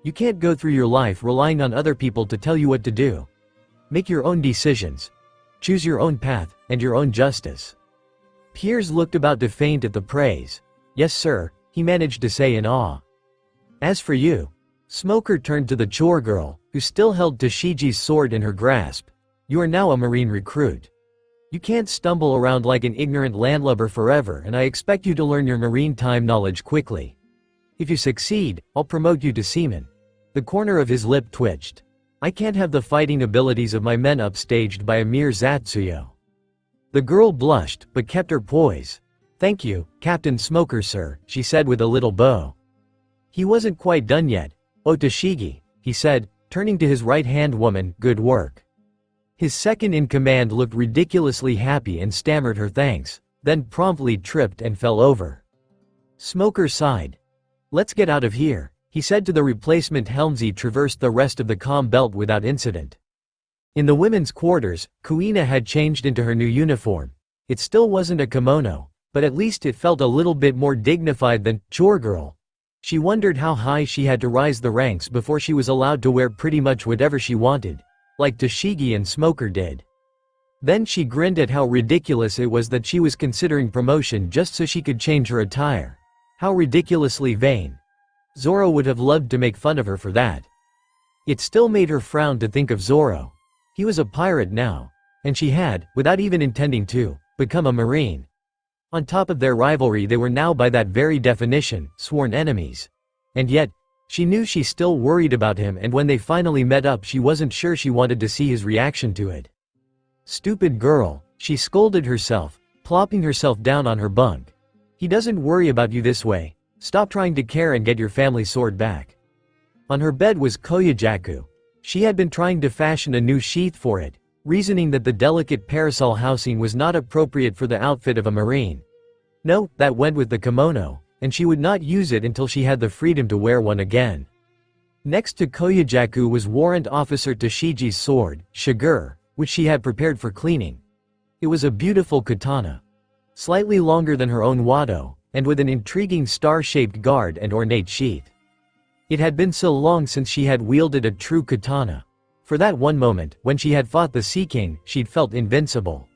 You can't go through your life relying on other people to tell you what to do. Make your own decisions. Choose your own path, and your own justice." Piers looked about to faint at the praise. "Yes, sir," he managed to say in awe. "As for you," Smoker turned to the chore girl, who still held Tashigi's sword in her grasp, "you are now a Marine recruit. You can't stumble around like an ignorant landlubber forever, and I expect you to learn your Marine time knowledge quickly. If you succeed, I'll promote you to seaman." The corner of his lip twitched. "I can't have the fighting abilities of my men upstaged by a mere Zatsuyo." The girl blushed, but kept her poise. "Thank you, Captain Smoker, sir," she said with a little bow. He wasn't quite done yet. "Oh Tashigi," he said, turning to his right-hand woman, "good work." His second-in-command looked ridiculously happy and stammered her thanks, then promptly tripped and fell over. Smoker sighed. "Let's get out of here," he said to the replacement Helmsy. Traversed the rest of the comm belt without incident. In the women's quarters, Kuina had changed into her new uniform. It still wasn't a kimono, but at least it felt a little bit more dignified than chore girl. She wondered how high she had to rise the ranks before she was allowed to wear pretty much whatever she wanted, like Tashigi and Smoker did. Then she grinned at how ridiculous it was that she was considering promotion just so she could change her attire. How ridiculously vain. Zoro would have loved to make fun of her for that. It still made her frown to think of Zoro. He was a pirate now, and she had, without even intending to, become a Marine. On top of their rivalry, they were now by that very definition, sworn enemies. And yet, she knew she still worried about him, and when they finally met up she wasn't sure she wanted to see his reaction to it. Stupid girl, she scolded herself, plopping herself down on her bunk. He doesn't worry about you this way. Stop trying to care and get your family sword back. On her bed was Koyajaku. She had been trying to fashion a new sheath for it, reasoning that the delicate parasol housing was not appropriate for the outfit of a Marine. No, that went with the kimono, and she would not use it until she had the freedom to wear one again. Next to Koyajaku was Warrant Officer Tashiji's sword, Shigur, which she had prepared for cleaning. It was a beautiful katana. Slightly longer than her own Wado, and with an intriguing star-shaped guard and ornate sheath. It had been so long since she had wielded a true katana. For that one moment, when she had fought the Sea King, she'd felt invincible.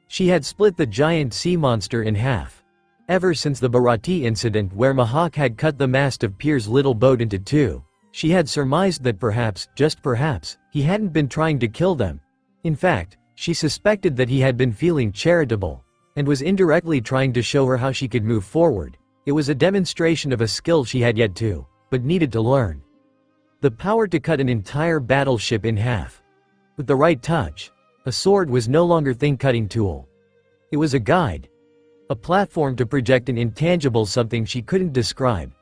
She had split the giant sea monster in half. Ever since the Barati incident where Mihawk had cut the mast of Pier's little boat into two, she had surmised that perhaps, just perhaps, he hadn't been trying to kill them. In fact, she suspected that he had been feeling charitable, and was indirectly trying to show her how she could move forward. It was a demonstration of a skill she had yet to, but needed to learn. The power to cut an entire battleship in half. With the right touch, a sword was no longer a thing-cutting tool. It was a guide. A platform to project an intangible something she couldn't describe.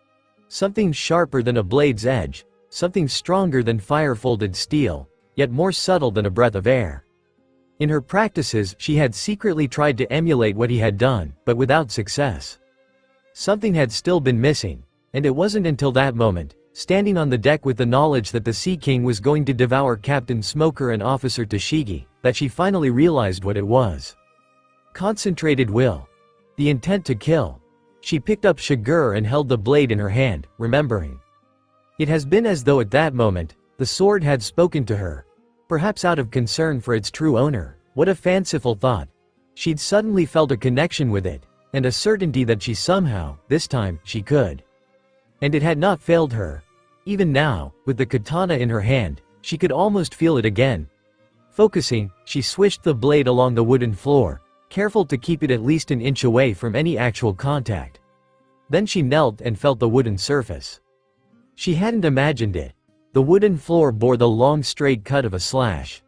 Something sharper than a blade's edge, something stronger than fire-folded steel, yet more subtle than a breath of air. In her practices, she had secretly tried to emulate what he had done, but without success. Something had still been missing, and it wasn't until that moment, standing on the deck with the knowledge that the Sea King was going to devour Captain Smoker and Officer Tashigi, that she finally realized what it was. Concentrated will. The intent to kill. She picked up Shigur and held the blade in her hand, remembering. It has been as though at that moment, the sword had spoken to her. Perhaps out of concern for its true owner. What a fanciful thought. She'd suddenly felt a connection with it, and a certainty that she somehow, this time, she could. And it had not failed her. Even now, with the katana in her hand, she could almost feel it again. Focusing, she swished the blade along the wooden floor, careful to keep it at least an inch away from any actual contact. Then she knelt and felt the wooden surface. She hadn't imagined it. The wooden floor bore the long straight cut of a slash.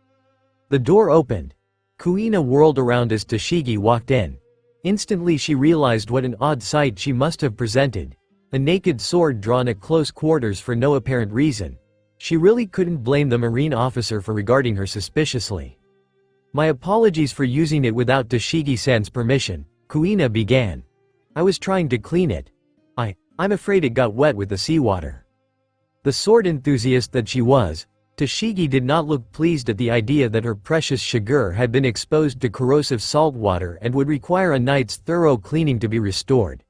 The door opened. Kuina whirled around as Tashigi walked in. Instantly she realized what an odd sight she must have presented. A naked sword drawn at close quarters for no apparent reason. She really couldn't blame the Marine officer for regarding her suspiciously. "My apologies for using it without Tashigi-san's permission," Kuina began. "I was trying to clean it. I'm afraid it got wet with the seawater." The sword enthusiast that she was, Toshigi did not look pleased at the idea that her precious Shigur had been exposed to corrosive salt water and would require a night's thorough cleaning to be restored.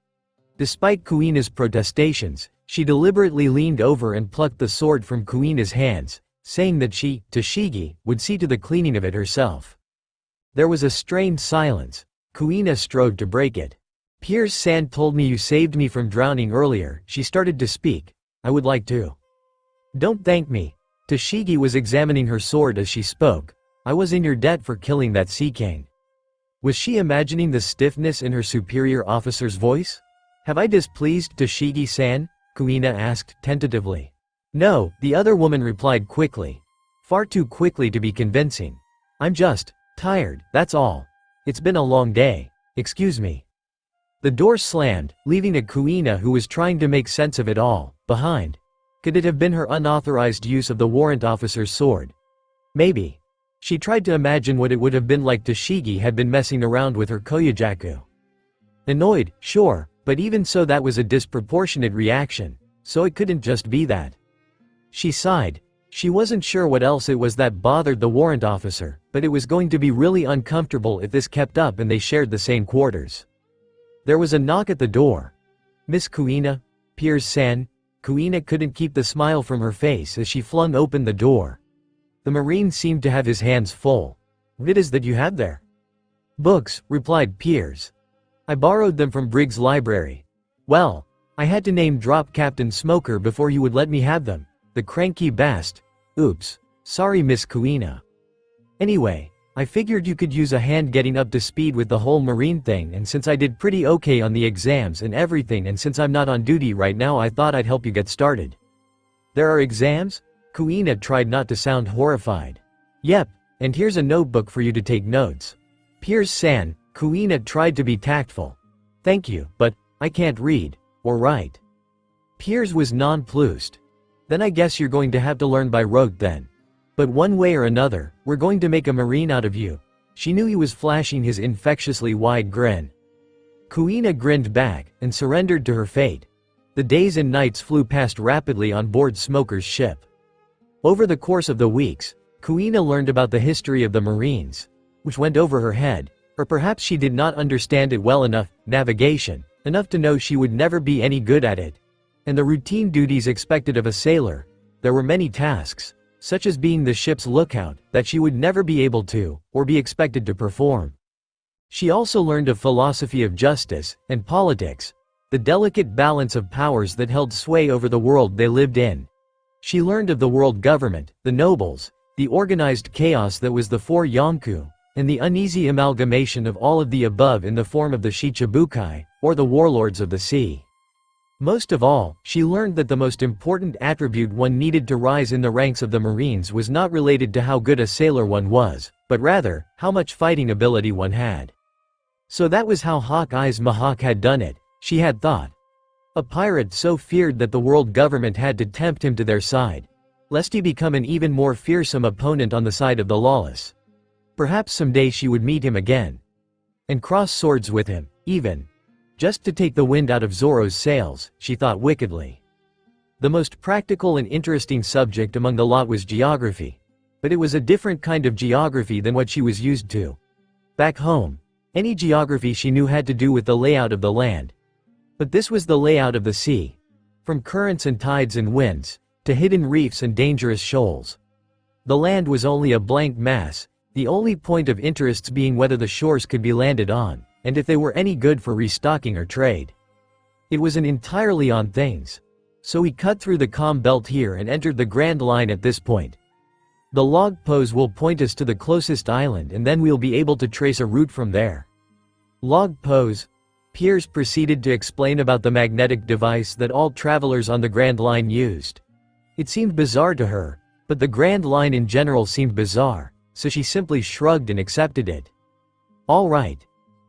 Despite Kuina's protestations, she deliberately leaned over and plucked the sword from Kuina's hands, saying that she, Toshigi, would see to the cleaning of it herself. There was a strained silence. Kuina strove to break it. Piers-san told me you saved me from drowning earlier, she started to speak. I would like to. Don't thank me. Toshigi was examining her sword as she spoke. I was in your debt for killing that sea king. Was she imagining the stiffness in her superior officer's voice? Have I displeased Toshigi-san? Kuina asked tentatively. No, the other woman replied quickly. Far too quickly to be convincing. I'm just tired, that's all. It's been a long day. Excuse me. The door slammed, leaving a Kuina who was trying to make sense of it all behind. Could it have been her unauthorized use of the warrant officer's sword? Maybe. She tried to imagine what it would have been like Toshigi had been messing around with her koyajaku. Annoyed, sure, but even so that was a disproportionate reaction, so it couldn't just be that. She sighed. She wasn't sure what else it was that bothered the warrant officer, but it was going to be really uncomfortable if this kept up and they shared the same quarters. There was a knock at the door. Miss Kuina? Piers-san? Kuina couldn't keep the smile from her face as she flung open the door. The Marine seemed to have his hands full. What is that you have there? Books, replied Piers. I borrowed them from Briggs' library. Well, I had to name drop Captain Smoker before he would let me have them. The cranky bast. Oops. Sorry, Miss Kuina. Anyway, I figured you could use a hand getting up to speed with the whole Marine thing, and since I did pretty okay on the exams and everything, and since I'm not on duty right now, I thought I'd help you get started. There are exams? Kuina tried not to sound horrified. Yep, and here's a notebook for you to take notes. Piers-san, Kuina tried to be tactful. Thank you, but I can't read or write. Piers was nonplussed. Then I guess you're going to have to learn by rote then. But one way or another, we're going to make a Marine out of you. She knew he was flashing his infectiously wide grin. Kuina grinned back and surrendered to her fate. The days and nights flew past rapidly on board Smoker's ship. Over the course of the weeks, Kuina learned about the history of the Marines, which went over her head, or perhaps she did not understand it well enough, navigation, enough to know she would never be any good at it. And the routine duties expected of a sailor. There were many tasks, such as being the ship's lookout, that she would never be able to, or be expected to perform. She also learned of philosophy of justice, and politics, the delicate balance of powers that held sway over the world they lived in. She learned of the world government, the nobles, the organized chaos that was the Four Yonku, and the uneasy amalgamation of all of the above in the form of the Shichibukai, or the warlords of the sea. Most of all, she learned that the most important attribute one needed to rise in the ranks of the Marines was not related to how good a sailor one was, but rather, how much fighting ability one had. So that was how Hawkeye's Mihawk had done it, she had thought. A pirate so feared that the world government had to tempt him to their side, lest he become an even more fearsome opponent on the side of the lawless. Perhaps someday she would meet him again. And cross swords with him, even. Just to take the wind out of Zoro's sails, she thought wickedly. The most practical and interesting subject among the lot was geography. But it was a different kind of geography than what she was used to. Back home, any geography she knew had to do with the layout of the land. But this was the layout of the sea. From currents and tides and winds, to hidden reefs and dangerous shoals. The land was only a blank mass, the only point of interest being whether the shores could be landed on, and if they were any good for restocking or trade. It was an entirely on things. So we cut through the calm belt here and entered the Grand Line at this point. The log pose will point us to the closest island, and then we'll be able to trace a route from there. Log pose. Piers proceeded to explain about the magnetic device that all travelers on the Grand Line used. It seemed bizarre to her, but the Grand Line in general seemed bizarre, so she simply shrugged and accepted it. All right.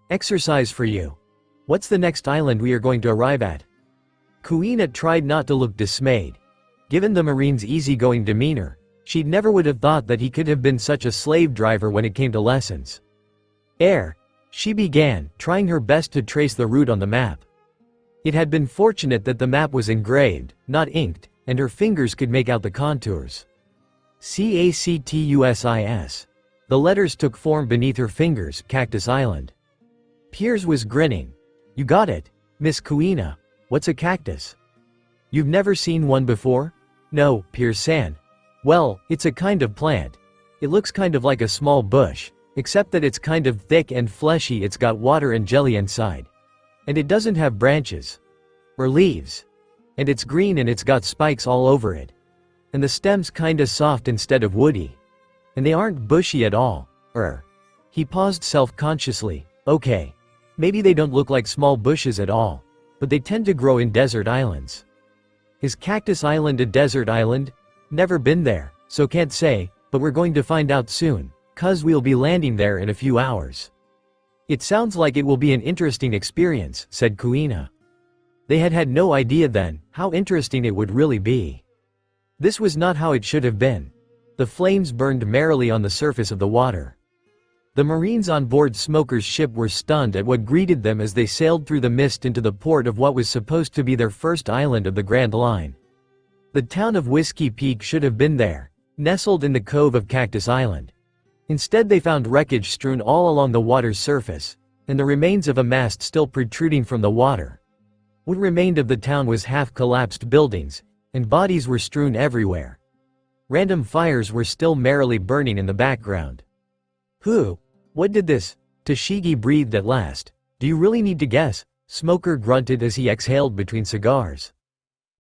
Exercise for you. What's the next island we are going to arrive at? Kuina tried not to look dismayed. Given the Marine's easygoing demeanor, she never would have thought that he could have been such a slave driver when it came to lessons. Air. She began, trying her best to trace the route on the map. It had been fortunate that the map was engraved, not inked, and her fingers could make out the contours. Cactus. The letters took form beneath her fingers, Cactus Island. Piers was grinning. You got it, Miss Kuina. What's a cactus? You've never seen one before? No, Piers-san. Well, it's a kind of plant. It looks kind of like a small bush, except that it's kind of thick and fleshy. It's got water and jelly inside. And it doesn't have branches. Or leaves. And it's green and it's got spikes all over it. And the stem's kinda soft instead of woody. And they aren't bushy at all. He paused self-consciously. Okay. Maybe they don't look like small bushes at all. But they tend to grow in desert islands. Is Cactus Island a desert island? Never been there, so can't say, but we're going to find out soon, 'cause we'll be landing there in a few hours. It sounds like it will be an interesting experience, said Kuina. They had had no idea then, how interesting it would really be. This was not how it should have been. The flames burned merrily on the surface of the water. The Marines on board Smoker's ship were stunned at what greeted them as they sailed through the mist into the port of what was supposed to be their first island of the Grand Line. The town of Whiskey Peak should have been there, nestled in the cove of Cactus Island. Instead they found wreckage strewn all along the water's surface, and the remains of a mast still protruding from the water. What remained of the town was half-collapsed buildings, and bodies were strewn everywhere. Random fires were still merrily burning in the background. What did this? Toshigi breathed at last. Do you really need to guess? Smoker grunted as he exhaled between cigars.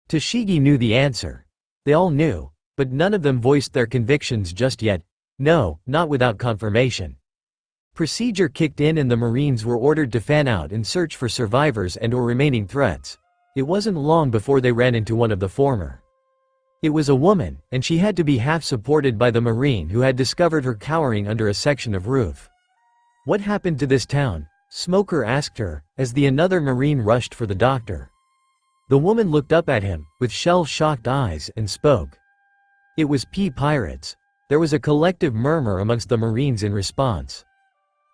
Toshigi knew the answer. They all knew, but none of them voiced their convictions just yet. No, not without confirmation. Procedure kicked in and the Marines were ordered to fan out and search for survivors and/or remaining threats. It wasn't long before they ran into one of the former. It was a woman, and she had to be half supported by the Marine who had discovered her cowering under a section of roof. What happened to this town? Smoker asked her, as the another Marine rushed for the doctor. The woman looked up at him, with shell-shocked eyes, and spoke. It was pirates. There was a collective murmur amongst the Marines in response.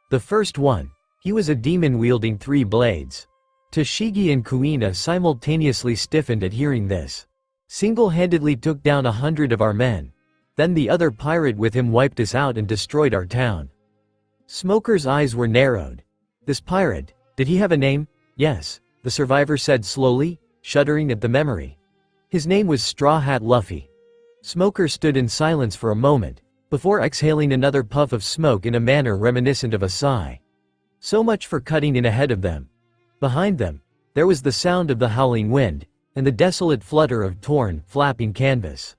The first one. He was a demon wielding 3 blades. Toshigi and Kuina simultaneously stiffened at hearing this. Single-handedly took down 100 of our men. Then the other pirate with him wiped us out and destroyed our town. Smoker's eyes were narrowed. This pirate, did he have a name? Yes, the survivor said slowly, shuddering at the memory. His name was Straw Hat Luffy. Smoker stood in silence for a moment, before exhaling another puff of smoke in a manner reminiscent of a sigh. So much for cutting in ahead of them. Behind them, there was the sound of the howling wind, and the desolate flutter of torn, flapping canvas.